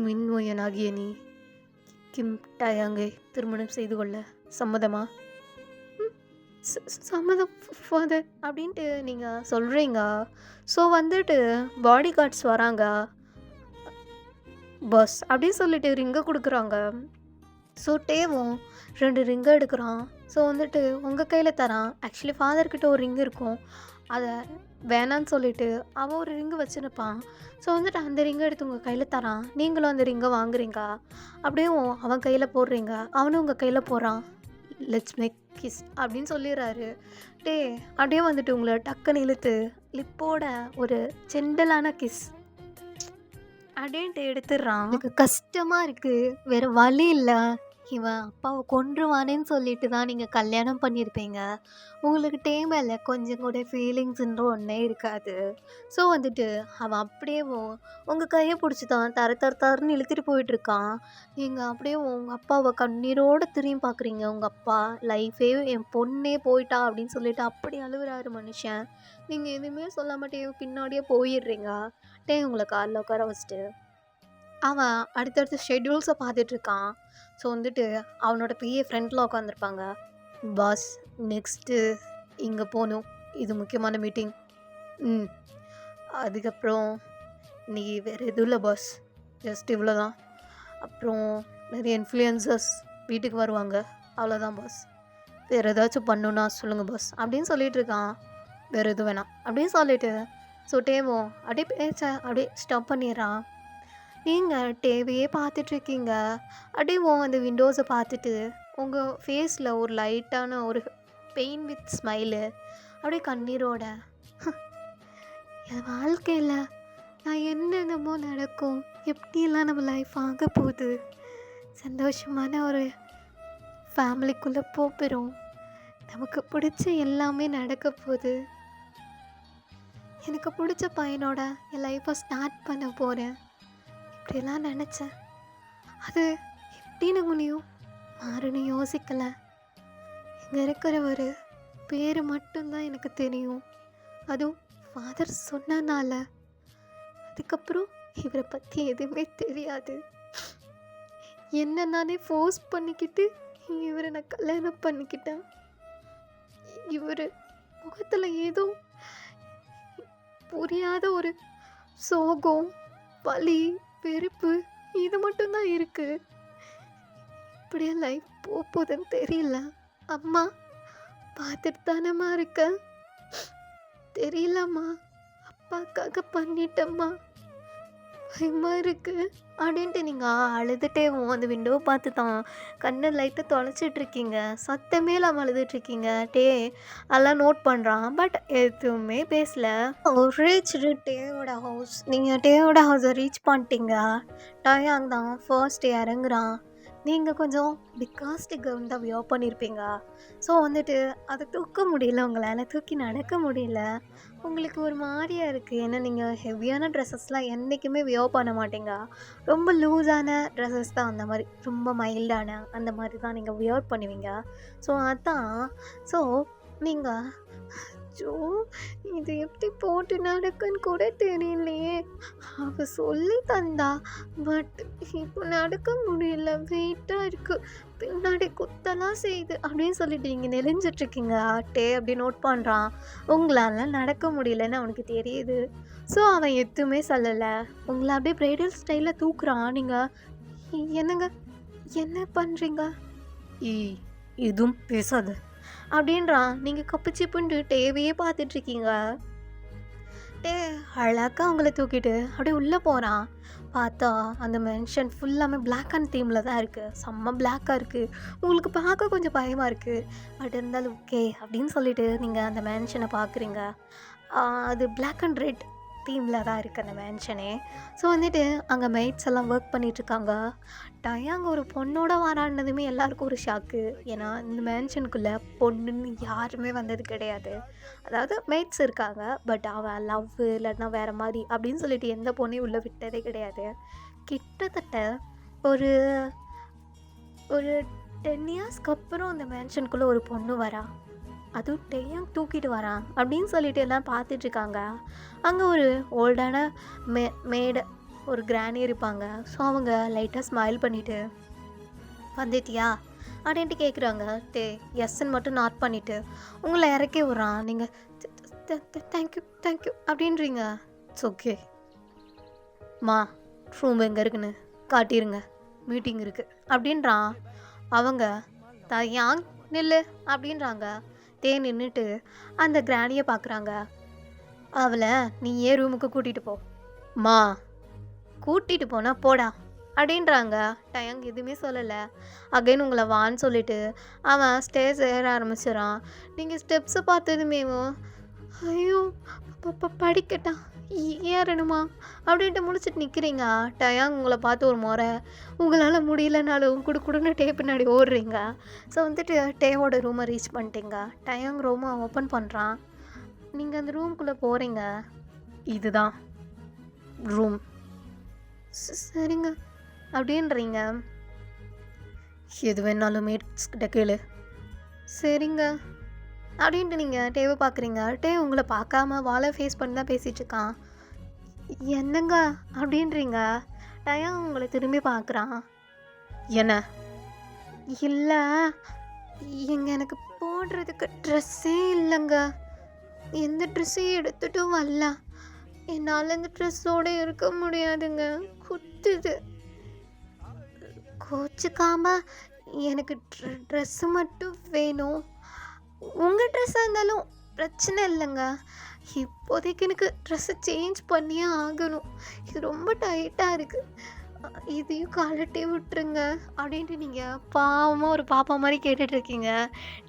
மின்மொயனாகிய நீ கிம் டயாங்கை திருமணம் செய்து கொள்ள சம்மதமா? சம்மதம் ஃபாதர் அப்படின்ட்டு நீங்கள் சொல்கிறீங்க. ஸோ வந்துட்டு பாடி கார்ட்ஸ் வராங்க. பஸ் அப்படின்னு சொல்லிட்டு ரிங்கை கொடுக்குறாங்க. ஸோ டேவும் 2 ரிங்கை எடுக்கிறான். ஸோ வந்துட்டு உங்கள் கையில் தரான். ஆக்சுவலி ஃபாதர்கிட்ட ஒரு ரிங் இருக்கும், அதை வேணான்னு சொல்லிட்டு அவன் ஒரு ரிங்கு வச்சுருப்பான். ஸோ வந்துட்டு அந்த ரிங்கை எடுத்து உங்கள் கையில் தரான். நீங்களும் அந்த ரிங்கை வாங்குறீங்க. அப்படியே அவன் கையில் போடுறீங்க, அவனும் உங்கள் கையில் போடுறான். லெட்ஸ் மேக் கிஸ் அப்படின்னு சொல்லிடுறாரு. டே அப்படியே வந்துட்டு உங்களை டக்குன்னு இழுத்து லிப்போட ஒரு ஜென்டலான கிஸ் அப்படின்ட்டு எடுத்துடுறான். எனக்கு கஷ்டமாக இருக்குது, வேறு வழி இல்லை. இவன் அப்பாவை கொன்றுவானேன்னு சொல்லிட்டு தான் நீங்கள் கல்யாணம் பண்ணியிருப்பீங்க. உங்களுக்கு டே மேலே கொஞ்சம் கூட ஃபீலிங்ஸுன்ற ஒன்றே இருக்காது. ஸோ வந்துட்டு அவன் அப்படியே உங்கள் கையை பிடிச்சி தான் தரன்னு இழுத்துட்டு போயிட்டுருக்கான். நீங்கள் அப்படியே உங்கள் அப்பாவை கண்ணீரோடு திரும்பி பார்க்குறீங்க. உங்கள் அப்பா லைஃபே என் பொண்ணே போயிட்டா அப்படின்னு சொல்லிட்டு அப்படி அழுகுறாரு மனுஷன். நீங்கள் எதுவுமே சொல்ல மாட்டே பின்னாடியே போயிடுறீங்க. டே உங்களை காரில் உட்கார வச்சுட்டு அவன் அடுத்தடுத்த ஷெட்யூல்ஸை பார்த்துட்ருக்கான். ஸோ வந்துட்டு அவனோட பிஏ ஃப்ரெண்டில் உட்காந்துருப்பாங்க. பாஸ் நெக்ஸ்ட்டு இங்கே போகணும், இது முக்கியமான மீட்டிங். அதுக்கப்புறம் நீ வேறு எதுவும் இல்லை பாஸ், ஜஸ்ட் இவ்வளோ தான். அப்புறம் நிறைய இன்ஃப்ளூயன்சர்ஸ் வீட்டுக்கு வருவாங்க, அவ்வளோதான் பாஸ். வேறு ஏதாச்சும் பண்ணுன்னா சொல்லுங்கள் பாஸ் அப்படின்னு சொல்லிகிட்டு இருக்கான். வேறு எதுவும் வேணாம் அப்படின்னு சொல்லிட்டு ஸோ டேவோ அப்படியே பேச்ச அப்படியே ஸ்டாப் பண்ணிடுறான். நீங்கள் டேவையே பார்த்துட்ருக்கீங்க. அப்படியே அந்த விண்டோஸை பார்த்துட்டு உங்கள் ஃபேஸில் ஒரு லைட்டான ஒரு பெயின் வித் ஸ்மைலு, அப்படியே கண்ணீரோட என் வாழ்க்கையில் நான் என்னென்னமோ நடக்கும், எப்படிலாம் நம்ம லைஃப் ஆக போகுது, சந்தோஷமான ஒரு ஃபேமிலிக்குள்ளே போகிறோம், நமக்கு பிடிச்ச எல்லாமே நடக்க போகுது, எனக்கு பிடிச்ச பையனோட என் லைஃப்பை ஸ்டார்ட் பண்ண போகிறேன், இப்படிலாம் நினச்சேன். அது எப்படின்னு முடியும் மாறுன்னு யோசிக்கலை. இங்கே இருக்கிற ஒரு பேர் மட்டும்தான் எனக்கு தெரியும், அதுவும் ஃபாதர் சொன்னனால. அதுக்கப்புறம் இவரை பற்றி எதுவுமே தெரியாது. என்ன நானே ஃபோர்ஸ் பண்ணிக்கிட்டு இவரை நான் கல்யாணம் பண்ணிக்கிட்டேன். இவர் முகத்தில் ஏதோ புரியாத ஒரு சோகம், வலி, வெறுப்பு இது மட்டும்தான் இருக்குது. இப்படியே லைஃப் போகுதுன்னு தெரியல. அம்மா பார்த்துட்டு தானம்மா இருக்க, தெரியலம்மா, அப்பாக்காக பண்ணிட்டம்மா, பயமா இருக்கு அப்படின்ட்டு நீங்கள் அழுதுகிட்டே அந்த விண்டோவை பார்த்து தான் கண்ணை லைட்டாக தொலைச்சிட்ருக்கீங்க. சத்தமே இல்லாமல் அழுதுட்ருக்கீங்க. அதெல்லாம் நோட் பண்ணுறான். பட் எதுவுமே பேசலை. ரீச் டேவோட ஹவுஸ். நீங்கள் டேவோட ஹவுஸை ரீச் பண்ணிட்டீங்க. டயாங் தான் ஃபர்ஸ்ட் இறங்குறான். நீங்கள் கொஞ்சம் பிகாஸ்ட் கவுன் தான் வியர் பண்ணியிருப்பீங்க. ஸோ வந்துட்டு அதை தூக்க முடியல, உங்களால் தூக்கி நடக்க முடியல. உங்களுக்கு ஒரு மாதிரியாக இருக்குது. ஏன்னா நீங்கள் ஹெவியான ட்ரெஸ்ஸஸ்லாம் என்றைக்குமே வியர் பண்ண மாட்டீங்க. ரொம்ப லூஸான ட்ரெஸ்ஸஸ் தான், அந்த மாதிரி ரொம்ப மைல்டான அந்த மாதிரி தான் நீங்கள் வியர் பண்ணுவீங்க. ஸோ அதான் ஸோ நீங்கள் இது எப்படி போட்டு நடக்குன்னு கூட தெரியலையே. அவ சொல்லி தந்தா, பட் இப்போ நடக்க முடியல, வெயிட்டாக இருக்குது, பின்னாடி குத்தலாம் செய்யுது அப்படின்னு சொல்லிட்டு நீங்கள் நெளிஞ்சிட்ருக்கீங்க. அப்படி நோட் பண்ணுறான். உங்களால் நடக்க முடியலன்னு அவனுக்கு தெரியுது. ஸோ அவன் எதுவுமே சொல்லலை. உங்களை அப்படியே ப்ரைடல் ஸ்டைலில் தூக்குறான். நீங்கள் என்னங்க என்ன பண்ணுறீங்க? எதுவும் பேசாது, அப்படின்றான். நீங்கள் கப்பு சிப்புன்ட்டு டேவையே பார்த்துட்ருக்கீங்க. டே அழகா அவங்கள தூக்கிட்டு அப்படியே உள்ளே போகிறான். பார்த்தா அந்த மென்ஷன் ஃபுல்லாமே பிளாக் அண்ட் தீமில் தான் இருக்குது. செம்ம பிளாக்காக இருக்குது. உங்களுக்கு பார்க்க கொஞ்சம் பயமாக இருக்குது. பட் இருந்தாலும் ஓகே அப்படின்னு சொல்லிட்டு நீங்கள் அந்த மேன்ஷனை பார்க்குறீங்க. அது பிளாக் அண்ட் ரெட் தீமில் தான் இருக்குது அந்த மேன்ஷனே. ஸோ வந்துட்டு அங்கே மெய்ட்ஸ் எல்லாம் ஒர்க் பண்ணிகிட்ருக்காங்க. டயாங்க ஒரு பொண்ணோட வரானதுமே எல்லாருக்கும் ஒரு ஷாக்கு. ஏன்னா இந்த மேன்ஷனுக்குள்ளே பொண்ணுன்னு யாருமே வந்தது கிடையாது. அதாவது மெய்ட்ஸ் இருக்காங்க, பட் அவன் லவ் இல்லைன்னா வேறு மாதிரி அப்படின்னு சொல்லிட்டு எந்த பொண்ணையும் உள்ளே விட்டதே கிடையாது. கிட்டத்தட்ட ஒரு ஒரு 10 இயர்ஸ்க்கு அப்புறம் அந்த மேன்ஷனுக்குள்ளே ஒரு பொண்ணு வரா. அதுவும் டெய்யாங் தூக்கிட்டு வரான் அப்படின்னு சொல்லிட்டு எல்லாம் பார்த்துட்ருக்காங்க. அங்கே ஒரு ஓல்டான மேடு ஒரு கிராணி இருப்பாங்க. ஸோ அவங்க லைட்டாக ஸ்மைல் பண்ணிவிட்டு வந்துட்டியா அப்படின்ட்டு கேட்குறாங்க. எஸ்ன்னு மட்டும் நாட் பண்ணிவிட்டு உங்களை இறக்கி விட்றான். நீங்கள் தேங்க்யூ தேங்க்யூ அப்படின்றீங்க. இட்ஸ் ஓகே மா, ரூம் எங்கே இருக்குன்னு காட்டிடுங்க, மீட்டிங் இருக்குது அப்படின்றான். அவங்க தயாங் நில்லு அப்படின்றாங்க. நின்றுட்டு அந்த கிராணியை பார்க்குறாங்க. அவளை நீ ஏன் ரூமுக்கு கூட்டிகிட்டு போ. மா, கூட்டிகிட்டு போனால் போடா அப்படின்றாங்க. டயாங் எதுவுமே சொல்லலை. அகைன் உங்களை வான்னு சொல்லிட்டு அவன் ஸ்டேஜ் ஏற ஆரம்பிச்சிடறான். நீங்கள் ஸ்டெப்ஸை பார்த்ததுமேவும் ஐயோ படிக்கட்டா ஏறணுமா அப்படின்ட்டு முடிச்சுட்டு நிற்கிறீங்க. டயாங் உங்களை பார்த்து ஒரு முறை உங்களால் முடியலனாலும் குடுக்குடுன்னு டே பின்னாடி ஓடுறீங்க. ஸோ வந்துட்டு டேவோட ரூமை ரீச் பண்ணிட்டீங்க. டயாங் ரூமை ஓப்பன் பண்ணுறான். நீங்கள் அந்த ரூம்குள்ளே போகிறீங்க. இதுதான் ரூம். சரிங்க அப்படின்றீங்க. எது வேணாலும் மேட்ஸ்கிட்ட கேளு. சரிங்க அப்படின்ட்டு நீங்கள் டேவை பார்க்குறீங்க. டே உங்களை பார்க்காம வாழை ஃபேஸ் பண்ணி தான் பேசிகிட்ருக்கான். என்னங்க அப்படின்றீங்க. டயாங் உங்களை திரும்பி பார்க்குறான். என்ன? இல்லை, எனக்கு போடுறதுக்கு ட்ரெஸ்ஸே இல்லைங்க. எந்த ட்ரெஸ்ஸையும் எடுத்துட்டும் வரல. என்னால் இந்த ட்ரெஸ்ஸோடு இருக்க முடியாதுங்க, குத்துது. கோச்சிக்காம எனக்கு ட்ரெஸ்ஸு மட்டும் வேணும். உங்கள் ட்ரெஸ்ஸாக இருந்தாலும் பிரச்சனை இல்லைங்க. இப்போதைக்கு எனக்கு ட்ரெஸ்ஸை சேஞ்ச் பண்ணியே ஆகணும். இது ரொம்ப டைட்டாக இருக்குது. இதையும் கழட்டி விட்டுருங்க அப்படின்ட்டு நீங்கள் பாவமாக ஒரு பாப்பா மாதிரி கேட்டுட்ருக்கீங்க.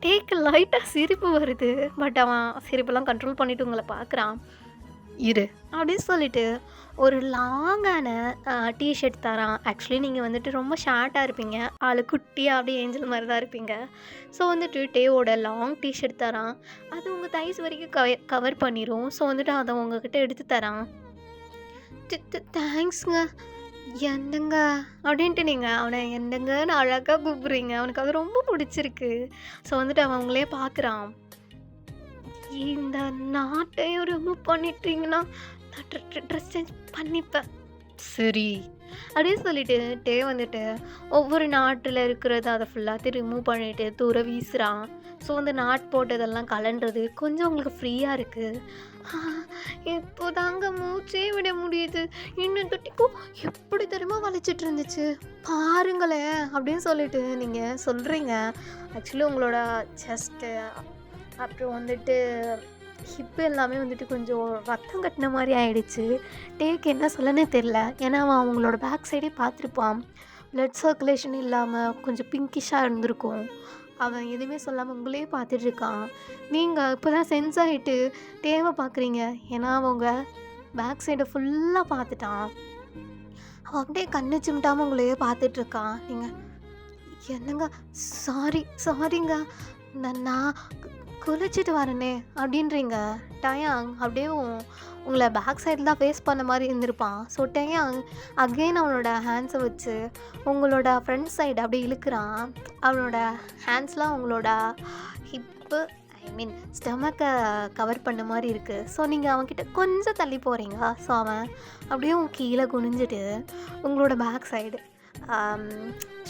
டேக்கு லைட்டாக சிரிப்பு வருது. பட் அவன் சிரிப்பெல்லாம் கண்ட்ரோல் பண்ணிவிட்டு உங்களை பார்க்குறான். இரு அப்படின்னு சொல்லிட்டு ஒரு லாங்கான டிஷர்ட் தரான். ஆக்சுவலி நீங்கள் வந்துட்டு ரொம்ப ஷார்ட்டாக இருப்பீங்க, ஆள் குட்டியாக அப்படியே ஏஞ்சல் மாதிரி தான் இருப்பீங்க. ஸோ வந்துட்டு டேவோட லாங் டிஷர்ட் தரான். அது உங்கள் தைஸ் வரைக்கும் கவர் பண்ணிடும். ஸோ வந்துட்டு அதை உங்ககிட்ட எடுத்து தரான். தேங்க்ஸுங்க. என்னங்க அப்படின்ட்டு நீங்கள் அவனை என்னங்கன்னு அழகாக கூப்பிட்றீங்க. அவனுக்கு அது ரொம்ப பிடிச்சிருக்கு. ஸோ வந்துட்டு அவன் அவங்களே பார்க்குறான். இந்த நாட்டையும் ரிமூவ் பண்ணிட்டீங்கன்னா நான் ட்ரெஸ் சேஞ்ச் பண்ணிப்பேன். சரி அப்படின்னு சொல்லிட்டு டே வந்துட்டு ஒவ்வொரு நாட்டில் இருக்கிறது அதை ஃபுல்லாத்தையும் ரிமூவ் பண்ணிவிட்டு தூர வீசுகிறான். ஸோ வந்து நாட் போட்டதெல்லாம் கலண்டுறது கொஞ்சம் உங்களுக்கு ஃப்ரீயாக இருக்குது. இப்போ தாங்க மூச்சே விட முடியுது. இன்னும் தொட்டிக்கும் எப்படி தெரியுமா வலிச்சிட்டு இருந்துச்சு பாருங்களேன் அப்படின்னு சொல்லிட்டு நீங்கள் சொல்கிறீங்க. ஆக்சுவலி உங்களோட செஸ்ட்டு அப்புறம் வந்துட்டு ஹிப்பு எல்லாமே வந்துட்டு கொஞ்சம் ரத்தம் கட்டின மாதிரி ஆகிடுச்சு. டேக்கு என்ன சொல்லனே தெரில. ஏன்னா அவன் அவங்களோட பேக் சைடே பார்த்துருப்பான். ப்ளட் சர்க்குலேஷன் இல்லாமல் கொஞ்சம் பிங்கிஷாக இருந்திருக்கும். அவன் எதுவுமே சொல்லாமல் உங்களே பார்த்துட்ருக்கான். நீங்கள் இப்போ தான் சென்ஸ் ஆகிட்டு டேவை பார்க்குறீங்க. ஏன்னா அவங்க பேக் சைடை ஃபுல்லாக பார்த்துட்டான். அவன் அப்படியே கண்ணு சிமிட்டாமல் உங்களையே பார்த்துட்ருக்கான். நீங்கள் என்னங்க சாரிங்க நான் குளிச்சுட்டு வரனே அப்படின்றீங்க. டயாங் அப்படியே உங்களை பேக் சைடில் தான் ஃபேஸ் பண்ண மாதிரி இருந்திருப்பான். ஸோ டயாங் அகெயின் அவனோட ஹேண்ட்ஸை வச்சு உங்களோட ஃப்ரண்ட் சைடு அப்படியே இழுக்கிறான். அவனோட ஹேண்ட்ஸ்லாம் உங்களோட ஹிப்பு ஸ்டமக்கை கவர் பண்ண மாதிரி இருக்குது. ஸோ நீங்கள் அவன்கிட்ட கொஞ்சம் தள்ளி போகிறீங்க. ஸோ அவன் அப்படியே கீழே குனிஞ்சிட்டு உங்களோட பேக் சைடு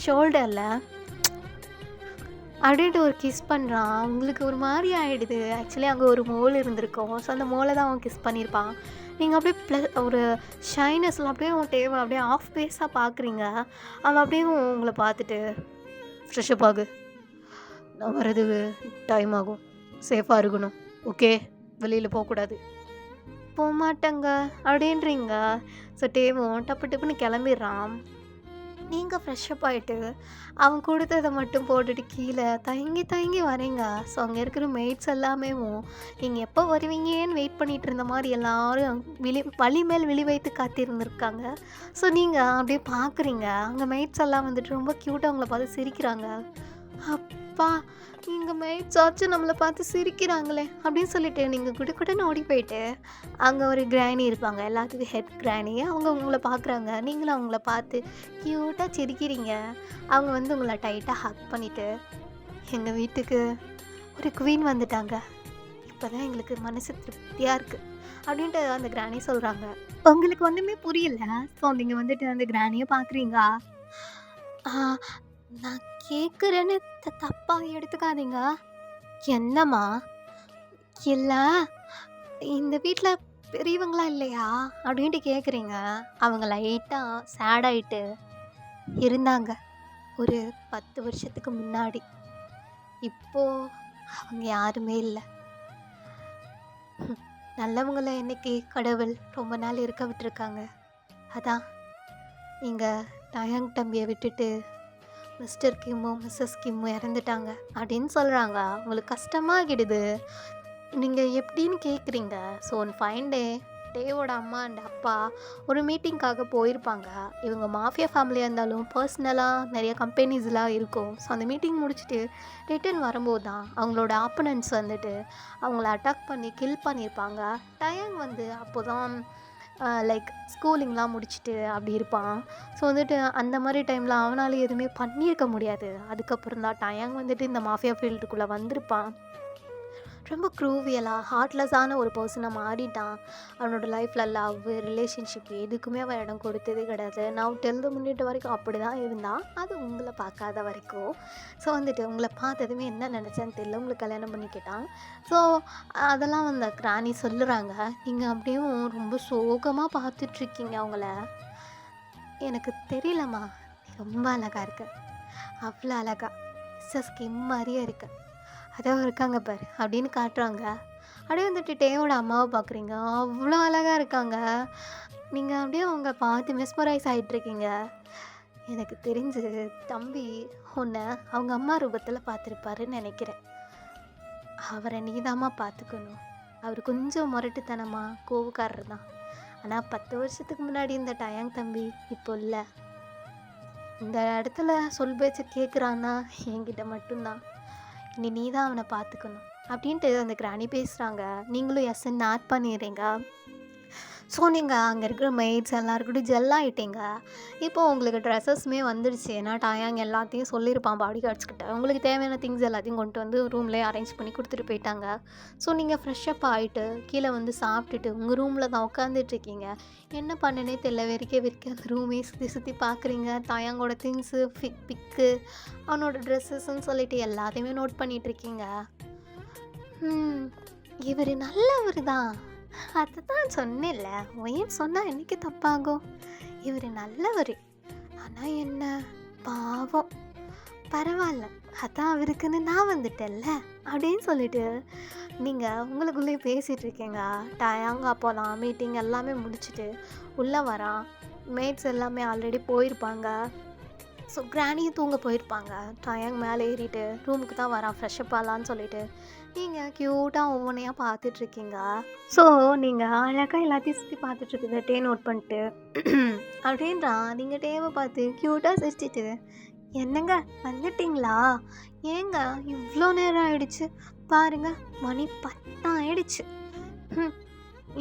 ஷோல்டரில் அப்படின்ட்டு ஒரு கிஸ் பண்ணுறான். உங்களுக்கு ஒரு மாதிரி ஆகிடுது. ஆக்சுவலி அங்கே ஒரு மோல் இருந்திருக்கும். ஸோ அந்த மோலை தான் அவன் கிஸ் பண்ணியிருப்பான். நீங்கள் அப்படியே ஒரு ஷைனஸில் அப்படியே உன் டேவை அப்படியே ஆஃப் பேஸாக பார்க்குறீங்க. அவன் அப்படியே உங்களை பார்த்துட்டு ஃப்ரெஷ்ஷப் ஆகு நான் வர்றது டைம் ஆகும், சேஃபாக இருக்கணும், ஓகே, வெளியில் போகக்கூடாது. போமாட்டேங்க அப்படின்றீங்க. ஸோ டேவும் டப்பு டப்புன்னு கிளம்பிடுறான். நீங்கள் ஃப்ரெஷ்அப் ஆகிட்டு அவன் கொடுத்ததை மட்டும் போட்டுட்டு கீழே தயங்கி தயங்கி வரீங்க. ஸோ அங்கே இருக்கிற மெய்ட்ஸ் எல்லாமேவும் நீங்கள் எப்போ வருவீங்கன்னு வெயிட் பண்ணிகிட்டு இருந்த மாதிரி எல்லாரும் வழி மேல் விழி வைத்து காத்திருந்துருக்காங்க. ஸோ நீங்கள் அப்படியே பார்க்குறீங்க, அங்கே மெய்ட்ஸ் எல்லாம் வந்துட்டு ரொம்ப க்யூட்டாக அவங்கள பார்த்து சிரிக்கிறாங்க. அப்பா, எங்கள் மெய்ட்ஸ் ஆச்சும் நம்மளை பார்த்து சிரிக்கிறாங்களே அப்படின்னு சொல்லிட்டு நீங்கள் குடுக்குடன்னு ஓடி போயிட்டு அங்கே ஒரு கிராணி இருப்பாங்க, எல்லாத்துக்கும் ஹெட் கிராணி. அவங்க உங்களை பார்க்குறாங்க, நீங்களும் அவங்கள பார்த்து க்யூட்டாக சிரிக்கிறீங்க. அவங்க வந்து உங்களை டைட்டாக ஹக் பண்ணிவிட்டு, எங்கள் வீட்டுக்கு ஒரு குவீன் வந்துட்டாங்க, இப்போ தான் எங்களுக்கு மனசு திருப்தியாக இருக்குது அப்படின்ட்டு அந்த கிராணி சொல்கிறாங்க. உங்களுக்கு ஒன்றுமே புரியல. ஸோ நீங்கள் வந்துட்டு அந்த கிராணியை பார்க்குறீங்க. நான் கேட்குறேன்னு தப்பாக எடுத்துக்காதீங்க. என்னம்மா? இல்லை, இந்த வீட்டில் பெரியவங்களா இல்லையா அப்படின்ட்டு கேட்குறீங்க. அவங்க லைட்டாக சேடாயிட்டு இருந்தாங்க ஒரு 10 வருஷத்துக்கு முன்னாடி. இப்போது அவங்க யாருமே இல்லை. நல்லவங்கள இன்னைக்கு கடவுள் ரொம்ப நாள் இருக்க விட்டுருக்காங்க. அதான் நீங்கள் டயாங் தம்பியை விட்டுட்டு மிஸ்டர் கிம்மும் மிஸ்ஸஸ் கிம்மும் இறந்துட்டாங்க அப்படின்னு சொல்கிறாங்க. உங்களுக்கு கஷ்டமாகிடுது. நீங்கள் எப்படின்னு கேட்குறீங்க. ஸோ ஒன் ஃபைன் டே டேவோட அம்மா அண்ட் அப்பா ஒரு மீட்டிங்காக போயிருப்பாங்க. இவங்க மாஃபியா ஃபேமிலியாக இருந்தாலும் பர்சனலாக நிறைய கம்பெனிஸ்லாம் இருக்கும். ஸோ அந்த மீட்டிங் முடிச்சுட்டு ரிட்டர்ன் வரும்போது தான் அவங்களோட ஆப்பனன்ட்ஸ் வந்துட்டு அவங்கள அட்டாக் பண்ணி கில் பண்ணியிருப்பாங்க. டயாங் வந்து அப்போ தான் லைக் ஸ்கூலிங்லாம் முடிச்சுட்டு அப்படி இருப்பான். ஸோ வந்துட்டு அந்த மாதிரி டைமில் அவனால் எதுவுமே பண்ணியிருக்க முடியாது. அதுக்கப்புறம் தான் டயாங் வந்துட்டு இந்த மாஃபியா ஃபீல்டுக்குள்ளே வந்திருப்பான். ரொம்ப க்ரூவியலாக ஹார்ட்லெஸ்ஸான ஒரு பர்சனை மாறிட்டான். அவனோட லைஃப்பில் லவ் ரிலேஷன்ஷிப் எதுக்குமே அவன் இடம் கொடுத்ததே கிடையாது. நான் 10th முன்னிட்டு வரைக்கும் அப்படி தான் இருந்தான், அது உங்களை பார்க்காத வரைக்கும். ஸோ வந்துட்டு உங்களை பார்த்ததுமே என்ன நினச்சேன்னு தெரியல, உங்களுக்கு கல்யாணம் பண்ணிக்கிட்டான். ஸோ அதெல்லாம் அந்த கிராணி சொல்லுறாங்க. நீங்கள் அப்படியும் ரொம்ப சோகமாக பார்த்துட்ருக்கீங்க அவங்கள. எனக்கு தெரியலம்மா, ரொம்ப அழகாக இருக்கு, அவ்வளோ அழகா ஸ்கிம் மாதிரியே இருக்கு, அதான் இருக்காங்க பாரு அப்படின்னு காட்டுறாங்க. அப்படியே வந்துட்டு டேவோட அம்மாவை பார்க்குறீங்க, அவ்வளோ அழகாக இருக்காங்க. நீங்கள் அப்படியே அவங்க பார்த்து மெஸ்மரைஸ் ஆகிட்ருக்கீங்க. எனக்கு தெரிஞ்சு தம்பி உன்னை அவங்க அம்மா ரூபத்தில் பார்த்துருப்பாருன்னு நினைக்கிறேன். அவரை நீதாம்மா பார்த்துக்கணும். அவர் கொஞ்சம் முரட்டுத்தனமாக கோவக்காரர் தான். ஆனால் 10 வருஷத்துக்கு முன்னாடி இந்த டயாங் தம்பி இப்போ இல்லை. இந்த இடத்துல சொல் பேச்சு கேட்குறான்னா என்கிட்ட மட்டும்தான். இனி நீ தான் அவனை பார்த்துக்கணும் அப்படின்ட்டு அந்த கிராணி பேசுகிறாங்க. நீங்களும் எஸ்ன்னு ஆட் பண்ணிடுறீங்க. ஸோ நீங்கள் அங்கே இருக்கிற மெய்ட்ஸ் எல்லாருக்கிட்டும் ஜெல்லாகிட்டீங்க. இப்போது உங்களுக்கு ட்ரெஸ்ஸஸ்மே வந்துடுச்சு. ஏன்னா டயாங் எல்லாத்தையும் சொல்லியிருப்பான் பாடி கார்ட்ஸ்கிட்ட. உங்களுக்கு தேவையான திங்ஸ் எல்லாத்தையும் கொண்டு வந்து ரூம்லேயே அரேஞ்ச் பண்ணி கொடுத்துட்டு போயிட்டாங்க. ஸோ நீங்கள் ஃப்ரெஷ்அப் ஆகிட்டு கீழே வந்து சாப்பிட்டுட்டு உங்கள் ரூமில் தான் உட்காந்துட்ருக்கீங்க. என்ன பண்ணனே தெரியல, வெறிக்க அந்த ரூமே சுற்றி சுற்றி பார்க்குறீங்க. டயாங்கோட திங்ஸு பிக்கு அவனோட ட்ரெஸ்ஸஸ்ன்னு சொல்லிட்டு எல்லாத்தையுமே நோட் பண்ணிகிட்ருக்கீங்க. இவர் நல்லவர் தான், அதுதான் சொன்னேன்ல, ஏன் சொன்னால் என்னைக்கு தப்பாகும். இவர் நல்லவர், ஆனால் என்ன பாவம், பரவாயில்ல, அதான் அவருக்குன்னு நான் வந்துட்டேன்ல அப்படின்னு சொல்லிட்டு நீங்கள் உங்களுக்குள்ளே பேசிகிட்டு இருக்கீங்க. டயாங் அப்போலாம் மீட்டிங் எல்லாமே முடிச்சுட்டு உள்ளே வரான். மேட்ஸ் எல்லாமே ஆல்ரெடி போயிருப்பாங்க. ஸோ கிராணியும் தூங்க போயிருப்பாங்க. டயாங் மேலே ஏறிட்டு ரூமுக்கு தான் வரான் ஃப்ரெஷ்அப் ஆகலான்னு சொல்லிட்டு. நீங்கள் க்யூட்டாக ஒவ்வொன்றையாக பார்த்துட்ருக்கீங்க. ஸோ நீங்கள் அழகாக எல்லாத்தையும் சுற்றி பார்த்துட்ருக்குது டே நோட் பண்ணிட்டு அப்படின்றான். நீங்கள் டேவை பார்த்து க்யூட்டாக சிரிச்சிட்டு, என்னங்க வந்துட்டிங்களா? ஏங்க இவ்வளோ நேரம் ஆயிடுச்சு பாருங்க, மணி 10 ஆயிடுச்சு.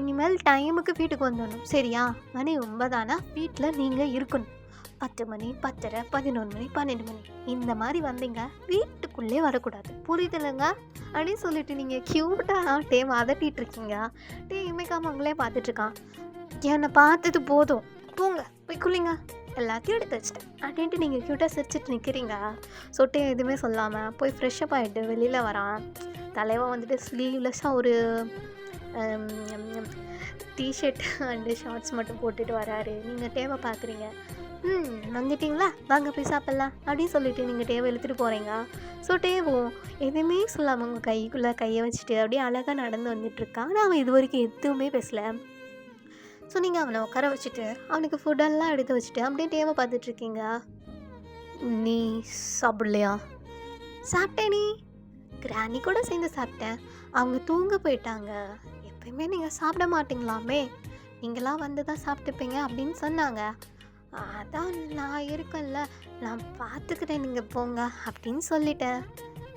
இனிமேல் டைமுக்கு வீட்டுக்கு வந்துடணும், சரியா? மணி 9 ஆனால் வீட்டில் நீங்கள் இருக்கணும். 10 மணி 10:30 11 மணி 12 மணி இந்த மாதிரி வந்தீங்க வீட்டுக்குள்ளே வரக்கூடாது, புரியுதுல்லைங்க அப்படின்னு சொல்லிட்டு நீங்கள் க்யூட்டாக டேம் அதட்டிகிட்டு இருக்கீங்க. டே இமைக்காமல் அவங்களே பார்த்துட்ருக்கான். என்னை பார்த்தது போதும், போங்க போய் குளிங்க, எல்லாத்தையும் எடுத்து வச்சிட்டேன் அப்படின்ட்டு நீங்கள் க்யூட்டாக சிரிச்சிட்டு நிற்கிறீங்க. சொட்டே எதுவுமே சொல்லாமல் போய் ஃப்ரெஷ்அப் ஆகிட்டு வெளியில் வரான். தலைவன் வந்துட்டு ஸ்லீவ்லெஸ்ஸாக ஒரு டிஷர்ட் அண்டு ஷார்ட்ஸ் மட்டும் போட்டுட்டு வராரு. நீங்கள் டேவை பார்க்குறீங்க. வந்துட்டிங்களா, வாங்க போய் சாப்பிட்லாம் அப்படின்னு சொல்லிட்டு நீங்கள் டேவை இழுத்துட்டு போகிறீங்க. ஸோ டேவும் எதுவுமே சொல்லாமல் உங்கள் கைக்குள்ளே கையை வச்சுட்டு அப்படியே அழகாக நடந்து வந்துட்டுருக்கான். ஆனால் அவன் இது வரைக்கும் எதுவுமே பேசலை. ஸோ நீங்கள் அவனை உட்கார வச்சுட்டு அவனுக்கு ஃபுட்டெல்லாம் எடுத்து வச்சுட்டு அப்படியே டேவை பார்த்துட்ருக்கீங்க. நீ சாப்பிட்லையா? சாப்பிட்டேன். நீ கிராணி கூட சேர்ந்து சாப்பிட்டேன். அவங்க தூங்க போயிட்டாங்க. எப்பயுமே நீங்கள் சாப்பிட மாட்டிங்களாமே, நீங்களாம் வந்து தான் சாப்பிட்டுப்பீங்க அப்படின்னு சொன்னாங்க. அதான் நான் இருக்கேன்ல, நான் பார்த்துக்கிறேன், நீங்கள் போங்க அப்படின்னு சொல்லிட்டேன்.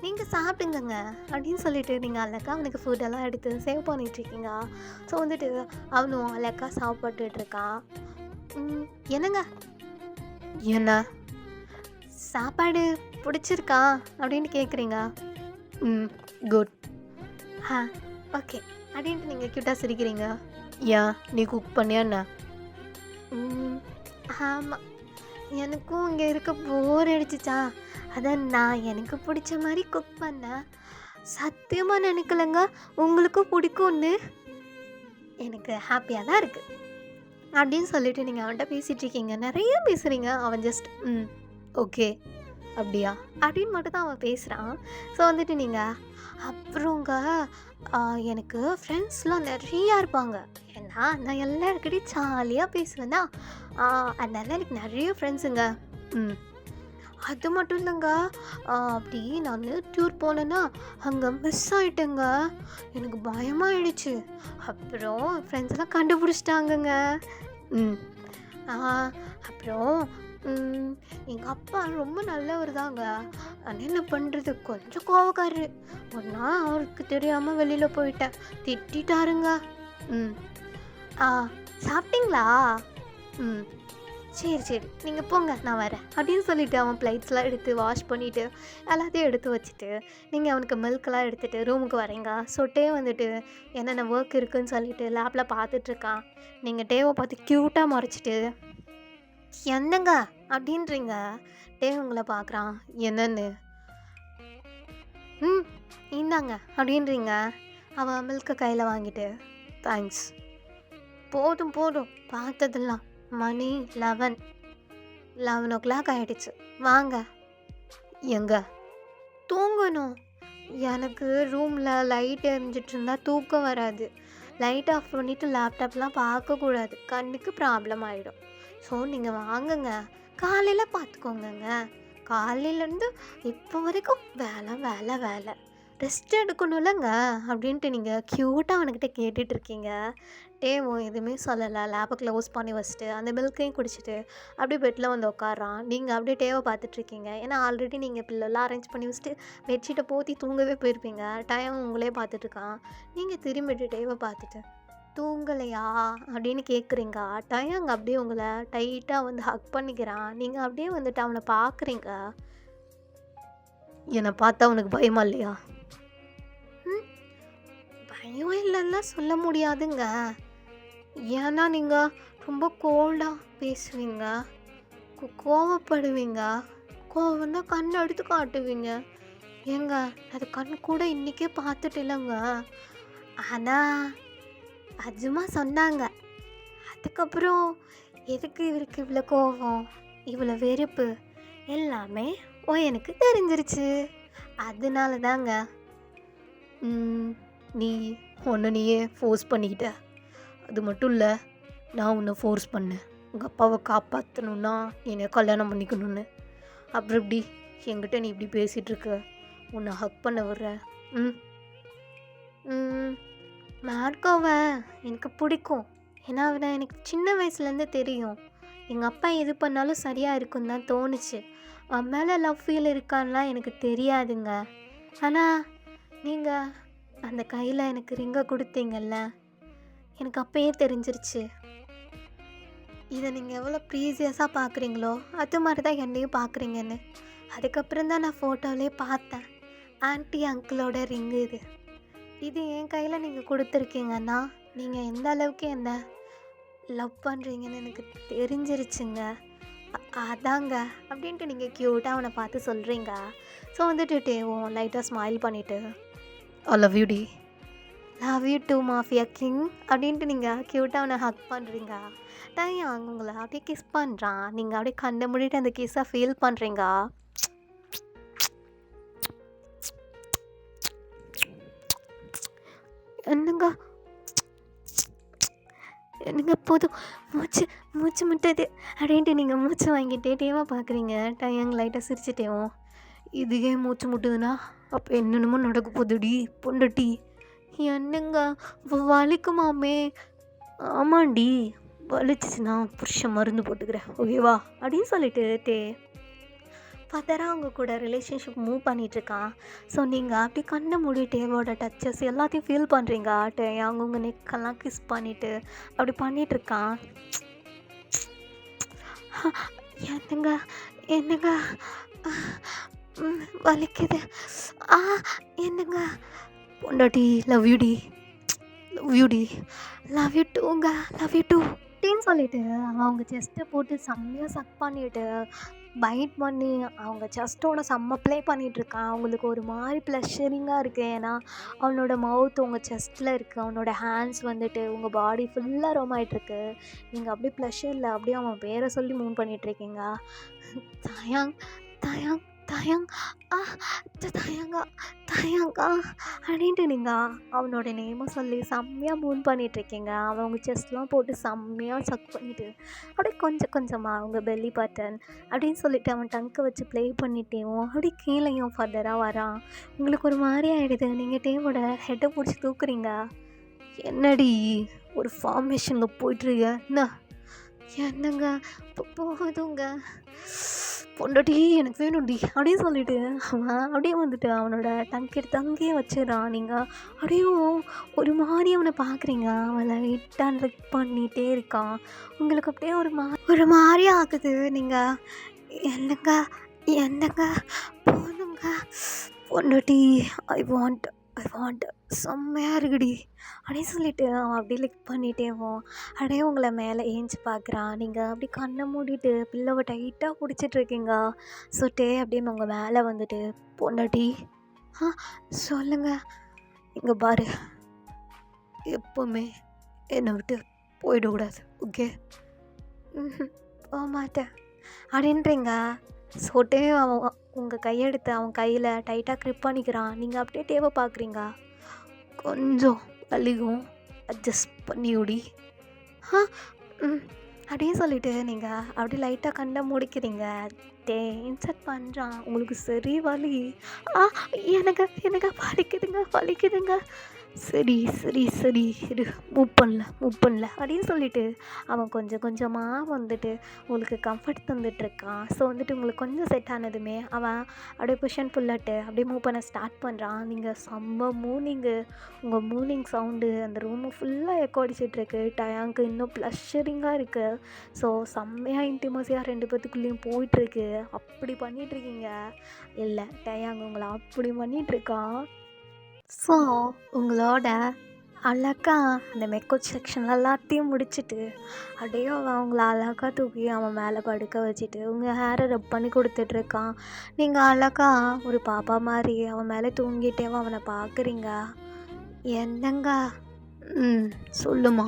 நீங்கள் சாப்பிடுங்கங்க அப்படின்னு சொல்லிட்டு நீங்கள் அழகா அவனுக்கு ஃபுட்டெல்லாம் எடுத்து சேவ் பண்ணிகிட்ருக்கீங்க. ஸோ வந்துட்டு அவனும் அழகா சாப்பிட்டுட்ருக்கான். என்னங்க, என்ன சாப்பாடு பிடிச்சிருக்கா அப்படின்னு கேட்குறீங்க. குட். ஓகே அப்படின்ட்டு நீங்கள் க்யூட்டாக சிரிக்கிறீங்க. ஏன், நீ குக் பண்ணியா என்ன? ஆமாம், எனக்கும் இங்கே இருக்க போர் அடிச்சிச்சா, அதான் நான் எனக்கு பிடிச்ச மாதிரி குக் பண்ணேன். சத்தியமாக நினைக்கலங்க உங்களுக்கும் பிடிக்கும்னு. எனக்கு ஹாப்பியாக தான் இருக்குது அப்படின்னு சொல்லிட்டு நீங்கள் அவன்கிட்ட பேசிகிட்ருக்கீங்க. நிறைய பேசுகிறீங்க. அவன் ஜஸ்ட் ஓகே அப்படியா அப்படின்னு மட்டும் தான் அவன் பேசுகிறான். ஸோ வந்துட்டு நீங்கள் அப்புறங்க எனக்கு ஃப்ரெண்ட்ஸ்லாம் நிறையா இருப்பாங்க. ஏன்னா நான் எல்லாருக்கிட்டையும் ஜாலியாக பேசுவேன்னா, அதனால எனக்கு நிறைய ஃப்ரெண்ட்ஸுங்க. அது மட்டும் இல்லைங்க, அப்படி நான் டூர் போனேன்னா அங்கே மிஸ் ஆகிட்டேங்க. எனக்கு பயமாகிடுச்சு. அப்புறம் ஃப்ரெண்ட்ஸ்லாம் கண்டுபிடிச்சிட்டாங்கங்க. அப்புறம் எங்கள் அப்பா ரொம்ப நல்லவர் தாங்க. ஆனால் என்ன பண்ணுறது, கொஞ்சம் கோவக்காரரு. ஒரு நாள் அவருக்கு தெரியாமல் வெளியில் போயிட்டேன், திட்டாருங்க. சாப்பிட்டீங்களா? சரி சரி நீங்கள் போங்க, நான் வரேன் அப்படின்னு சொல்லிவிட்டு அவன் ப்ளைட்ஸ்லாம் எடுத்து வாஷ் பண்ணிவிட்டு எல்லாத்தையும் எடுத்து வச்சுட்டு நீங்கள் அவனுக்கு மில்கெலாம் எடுத்துகிட்டு ரூமுக்கு வரீங்க. ஸோ டே வந்துட்டு என்னென்ன ஒர்க் இருக்குதுன்னு சொல்லிட்டு லேப்பில் பார்த்துட்ருக்கான். நீங்கள் டேவை பார்த்து க்யூட்டாக முறைச்சிட்டு என்னங்க அப்படின்றீங்க. டே உங்களை பார்க்குறான். என்னன்னு? இந்தாங்க அப்படின்றீங்க. அவன் மில்கை கையில் வாங்கிட்டு தேங்க்ஸ். போதும் போதும் பார்த்ததெல்லாம். மணி 11 ஆகிடுச்சு, வாங்க. எங்க? தூங்கணும். எனக்கு ரூமில் லைட் எரிஞ்சிட்டு இருந்தால் தூக்கம் வராது. லைட் ஆஃப் பண்ணிவிட்டு லேப்டாப்லாம் பார்க்கக்கூடாது, கண்ணுக்கு ப்ராப்ளம் ஆகிடும். ஸோ நீங்கள் வாங்குங்க, காலையில் பார்த்துக்கோங்கங்க. காலையிலேருந்து இப்போ வரைக்கும் வேலை வேலை வேலை, ரெஸ்ட் எடுக்கணும்லங்க அப்படின்ட்டு நீங்கள் க்யூட்டாக அவனுக்கிட்ட கேட்டுட்ருக்கீங்க. டேவும் எதுவுமே சொல்லலை. லேப்பை க்ளோஸ் பண்ணி வச்சுட்டு அந்த மில்கையும் குடிச்சிட்டு அப்படியே பெட்டில் வந்து உட்காரான். நீங்கள் அப்படியே டேவை பார்த்துட்ருக்கீங்க. ஏன்னா ஆல்ரெடி நீங்கள் பில்லெல்லாம் அரேஞ்ச் பண்ணி வச்சுட்டு பெட்ஷீட்டை போற்றி தூங்கவே போயிருப்பீங்க. டைம் உங்களே பார்த்துட்ருக்கான். நீங்கள் திரும்பிட்டு டேவை பார்த்துட்டு தூங்கலையா அப்படின்னு கேட்குறீங்க. டயங்க அப்படியே உங்களை டைட்டாக வந்து ஹக் பண்ணிக்கிறான். நீங்கள் அப்படியே வந்துட்டு அவனை பார்க்குறீங்க. என்னை பார்த்தா அவனுக்கு பயமா இல்லையா? பயம் இல்லைன்னா சொல்ல முடியாதுங்க. ஏன்னா நீங்கள் ரொம்ப கோல்டாக பேசுவீங்க, கோவப்படுவீங்க. கோவம்னா கண் எடுத்து காட்டுவீங்க. ஏங்க அது கண் கூட இன்றைக்கே பார்த்துட்டு இல்லைங்க. ஆனால் அஜுமா சொன்னாங்க. அதுக்கப்புறம் எதுக்கு இவருக்கு இவ்வளோ கோவம், இவ்வளோ வெறுப்பு எல்லாமே எனக்கு தெரிஞ்சிருச்சு. அதனால தாங்க. நீ ஒன்று நீயே ஃபோர்ஸ் பண்ணிக்கிட்ட. அது மட்டும் இல்லை, நான் உன்னை ஃபோர்ஸ் பண்ணேன் உங்கள் அப்பாவை காப்பாற்றணுன்னா என்னை கல்யாணம் பண்ணிக்கணும்னு. அப்புறம் இப்படி என்கிட்ட நீ இப்படி பேசிகிட்ருக்க, உன்னை ஹக் பண்ண விட்ற. மார்க்கோவை எனக்கு பிடிக்கும். ஏன்னா அவனை எனக்கு சின்ன வயசுலேருந்து தெரியும். எங்கள் அப்பா எது பண்ணாலும் சரியாக இருக்குன்னு தான் தோணுச்சு. அவன் மேலே லவ் ஃபீல் இருக்கான்லாம் எனக்கு தெரியாதுங்க. ஆனால் நீங்கள் அந்த கையில் எனக்கு ரிங்கை கொடுத்தீங்கல்ல, எனக்கு அப்பயே தெரிஞ்சிருச்சு. இதை நீங்கள் எவ்வளோ ப்ரீசியஸாக பார்க்குறீங்களோ அது மாதிரி தான் என்னையும் பார்க்குறீங்கன்னு. அதுக்கப்புறம் தான் நான் ஃபோட்டோவிலே பார்த்தேன். ஆன்ட்டி அங்கிளோட ரிங்கு இது என் கையில் நீங்கள் கொடுத்துருக்கீங்கன்னா நீங்கள் எந்த அளவுக்கு என்ன லவ் பண்ணுறீங்கன்னு எனக்கு தெரிஞ்சிருச்சுங்க. அதாங்க அப்படின்ட்டு நீங்கள் க்யூட்டாக அவனை பார்த்து சொல்கிறீங்க. ஸோ வந்துட்டு டேவும் லைட்டாக ஸ்மைல் பண்ணிவிட்டு ஐ லவ் யூ டி, love you too mafia king அப்படின்ட்டு நீங்கள் க்யூட்டாக அவனை ஹக் பண்ணுறீங்க. டயாங் உங்கள அப்படியே கிஸ் பண்ணுறான். நீங்கள் அப்படியே கண்ணை மூடிட்டு அந்த கிஸ்ஸை ஃபீல் பண்ணுறீங்க. என்னங்க என்னங்க போதும், மூச்சு மூச்சு முட்டுது அப்படின்ட்டு நீங்கள் மூச்சு வாங்கிட்டே டேவா பார்க்குறீங்க. டயாங் லைட்டாக சிரிச்சிட்டேவும், இதுவே மூச்சு முட்டுதுன்னா அப்போ என்னென்னமோ நடக்க போகுதுடி பொண்டட்டி. என்னங்க வலிக்குமாமே? ஆமாண்டி, வலிச்சிச்சுன்னா புருஷன் மருந்து போட்டுக்கிறேன் ஓகேவா அப்படின்னு சொல்லிட்டு ஃபர்தராக அவங்க கூட ரிலேஷன்ஷிப் மூவ் பண்ணிகிட்ருக்கான். ஸோ நீங்கள் அப்படி கண்ணை மூடி டேவோட டச்சஸ் எல்லாத்தையும் ஃபீல் பண்ணுறீங்க. அவங்க உங்கள் நெக்கெல்லாம் கிஸ் பண்ணிவிட்டு அப்படி பண்ணிகிட்ருக்கான். என்னங்க என்னங்க வலிக்குது. என்னங்க பொண்டாட்டி லவ் யூடி, லவ் யூடி, லவ் யூ டூங்க, லவ் யூ டூ அப்படின்னு சொல்லிட்டு அவங்க செஸ்ட்டை போட்டு செம்மையாக சக் பண்ணிவிட்டு பைட் பண்ணி அவங்க செஸ்ட்டோட செம்ம ப்ளே பண்ணிகிட்ருக்கான். அவங்களுக்கு ஒரு மாதிரி ப்ளஷரிங்காக இருக்குது. ஏன்னா அவனோட மவுத் உங்கள் செஸ்ட்டில் இருக்குது, அவனோட ஹேண்ட்ஸ் வந்துட்டு உங்கள் பாடி ஃபுல்லாக ரோம் ஆகிட்ருக்கு. நீங்கள் அப்படியே ப்ளஷரில் அப்படியே அவன் பேரை சொல்லி மூவ் பண்ணிகிட்ருக்கீங்க. தயாங் தயாங் தயாங் தயாங்கா தயாங்கா அப்படின்ட்டு நீங்கள் அவனோட நேமை சொல்லி செம்மையாக மூவ் பண்ணிகிட்ருக்கீங்க. அவன் அவங்க செஸ்ட்லாம் போட்டு செம்மையாக சக் பண்ணிவிட்டு அப்படியே கொஞ்சம் கொஞ்சமாக அவங்க பெல்லி பட்டன் அப்படின்னு சொல்லிட்டு அவன் டங்கை வச்சு ப்ளே பண்ணிட்டேவும் அப்படியே கீழேயும் ஃபர்தராக வரான். உங்களுக்கு ஒரு மாதிரி ஆகிடுது. நீங்கள் டேவோட ஹெட்டை பிடிச்சி தூக்குறீங்க. என்னடி ஒரு ஃபார்மேஷனில் போய்ட்டுருக்க என்ன? என்னங்க போகுதுங்க பொண்டாட்டி எனக்கு வேணும்டி அப்படின்னு சொல்லிட்டு அவன் அப்படியே வந்துட்டு அவனோட டங்கெடுத்து அங்கேயே வச்சிடறான். நீங்கள் அப்படியும் ஒரு மாதிரி அவனை பார்க்குறீங்க. அவன் லைட்டாக லைக் பண்ணிகிட்டே இருக்கான். உங்களுக்கு அப்படியே ஒரு மாதிரி ஆகுது. நீங்கள் என்னங்க என்னங்க போதுங்க பொண்டாட்டி, ஐ வாண்ட் செம்மையாக இருக்குடி அப்படின்னு சொல்லிட்டு அவன் அப்படியே லிக் பண்ணிட்டேவோம் அப்படியே உங்களை மேலே ஏஞ்சி பார்க்குறான். நீங்கள் அப்படி கண்ணை மூடிட்டு பில்லவை டைட்டாக பிடிச்சிட்ருக்கீங்க. சுட்டே அப்படியே உங்கள் மேலே வந்துட்டு பொண்டாட்டி சொல்லுங்கள், இங்கே பாரு, எப்போவுமே என்னை விட்டு போயிடக்கூடாது ஓகே? போக மாட்டேன் அப்படின்றீங்க. சொட்டே அவன் உங்கள் கையெடுத்து அவன் கையில் டைட்டாக க்ரிப் பண்ணிக்கிறான். நீங்கள் அப்படியே டேவை பார்க்குறீங்க. கொஞ்சம் வலிக்கும், அட்ஜஸ்ட் பண்ணி ஓடி அப்படியே சொல்லிவிட்டு நீங்கள் அப்படியே லைட்டாக கண்ணை முடிக்கிறீங்க. இன்சர்ட் பண்ணுறான். உங்களுக்கு சரி வலி. எனக்கு வலிக்குதுங்க. சரி இரு, மூவ் பண்ணல அப்படின்னு சொல்லிட்டு அவன் கொஞ்சம் கொஞ்சமாக வந்துட்டு உங்களுக்கு கம்ஃபர்ட் தந்துட்டுருக்கான். ஸோ வந்துட்டு உங்களுக்கு கொஞ்சம் செட் ஆனதுமே அவன் அப்படியே புஷ் அண்ட் புல்லட்டு அப்படியே மூவ் பண்ண ஸ்டார்ட் பண்ணுறான். நீங்கள் செம்ம உங்கள் மூனிங் சவுண்டு அந்த ரூமு ஃபுல்லாக எக்கோ அடிச்சிட்ருக்கு. டயாங்க்கு இன்னும் ப்ளஷரிங்காக இருக்குது. ஸோ செம்மையாக இன்டிமஸியாக ரெண்டு பேத்துக்குள்ளேயும் போயிட்டுருக்கு. அப்படி பண்ணிகிட்ருக்கீங்க. இல்லை, டயாங் உங்களை அப்படி பண்ணிகிட்ருக்கான். ஸோ உங்களோட அழகா அந்த மேக்கப் செக்ஷன் எல்லாத்தையும் முடிச்சுட்டு அப்படியே அவங்கள அழகாக தூக்கி அவன் மேலே படுக்க வச்சுட்டு உங்கள் ஹேரை ரப் பண்ணி கொடுத்துட்ருக்கான். நீங்கள் அழகா ஒரு பாப்பா மாதிரி அவன் மேலே தூங்கிட்டே அவனை பார்க்குறீங்க. என்னங்க சொல்லுமா?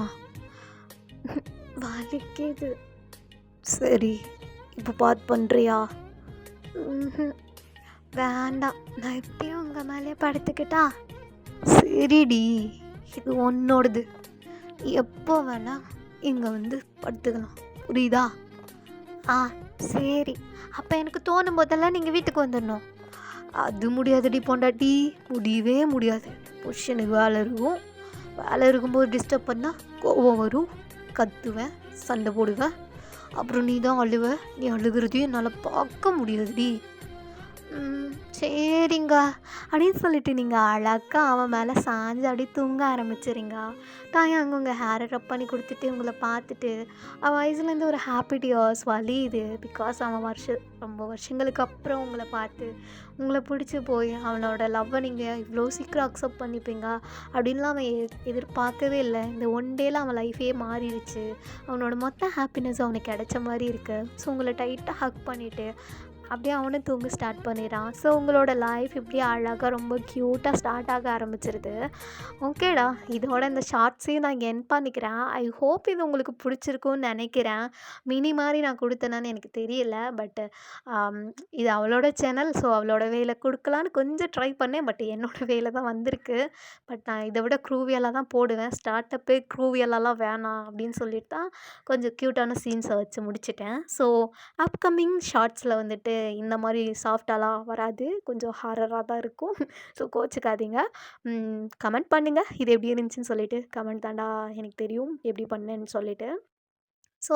வலிக்குது. சரி, இப்போ பண்ணுறியா? வேண்டாம், நான் எப்படியும் உங்கள் மேலே படுத்துக்கிட்டா? சரிடி, இது உன்னோடது, எப்போ வேணால் இங்கே வந்து படுத்துக்கலாம், புரியுதா? சரி. அப்போ எனக்கு தோணும் போதெல்லாம் நீங்கள் வீட்டுக்கு வந்துடணும். அது முடியாதுடி பொண்டாட்டி, முடியவே முடியாது. புருஷனுக்கு வேலை இருக்கும்போது டிஸ்டர்ப் பண்ணால் கோவம் வரும், கத்துவேன், சண்டை போடுவேன், அப்புறம் நீ தான் அழுவ. நீ அழுகிறதையும் என்னால் பார்க்க முடியாதுடி. சரிங்க அப்படின்னு சொல்லிட்டு நீங்கள் அழகாக அவன் மேலே சாஞ்சு அப்படியே தூங்க ஆரம்பிச்சிடுறீங்க. அங்கே உங்கள் ஹேரை ரப் பண்ணி கொடுத்துட்டு உங்களை பார்த்துட்டு அவன் வயசுலேருந்து ஒரு ஹாப்பி டியர்ஸ் வலியுது. பிகாஸ் அவன் ரொம்ப வருஷங்களுக்கு அப்புறம் உங்களை பார்த்து உங்களை பிடிச்சி போய் அவனோட லவ்வை நீங்கள் இவ்வளோ சீக்கிரம் அக்செப்ட் பண்ணிப்பீங்க அப்படின்லாம் அவன் எதிர்பார்க்கவே இல்லை. இந்த ஒன் டேயில் அவன் லைஃபே மாறிடுச்சு. அவனோட மொத்த ஹாப்பினஸ் அவனுக்கு கிடைச்ச மாதிரி இருக்குது. ஸோ உங்களை டைட்டாக ஹக் பண்ணிவிட்டு அப்படியே அவனும் தூங்க ஸ்டார்ட் பண்ணிடுறான். ஸோ உங்களோட லைஃப் இப்படி அழகாக ரொம்ப க்யூட்டாக ஸ்டார்ட் ஆக ஆரம்பிச்சிருது. ஓகேடா, இதோட இந்த ஷார்ட்ஸையும் நான் எண்ட் பண்ணிக்கிறேன். ஐ ஹோப் இது உங்களுக்கு பிடிச்சிருக்கும்னு நினைக்கிறேன். மினி மாதிரி நான் கொடுத்தேனான்னு எனக்கு தெரியல. பட் இது அவளோட சேனல். ஸோ அவளோட வேல கொடுக்கலான்னு கொஞ்சம் ட்ரை பண்ணேன். பட் என்னோட வேலை தான் வந்திருக்கு. பட் நான் இதை விட க்ரூவியலாக தான் போடுவேன். ஸ்டார்ட் அப்பே க்ரூவியலாலாம் வேணாம் அப்படின்னு சொல்லிட்டு தான் கொஞ்சம் க்யூட்டான சீன்ஸை வச்சு முடிச்சிட்டேன். ஸோ அப்கமிங் ஷார்ட்ஸில் வந்துட்டு இந்த மாதிரி சாஃப்டாலாம் வராது. கொஞ்சம் ஹாரராக தான் இருக்கும். ஸோ கோச்சிக்காதீங்க. கமெண்ட் பண்ணுங்கள் இது எப்படி இருந்துச்சுன்னு சொல்லிட்டு. கமெண்ட் தாண்டா எனக்கு தெரியும் எப்படி பண்ணேன்னு சொல்லிட்டு. So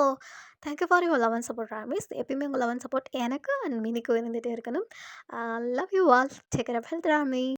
thank you for your love and support ராமிஸ். எப்பயுமே உங்கள் லவ் அண்ட் சப்போர்ட் எனக்கு அண்ட் மினிக்கும் இருந்துகிட்டே இருக்கணும். Love you all. Take care of health Rami.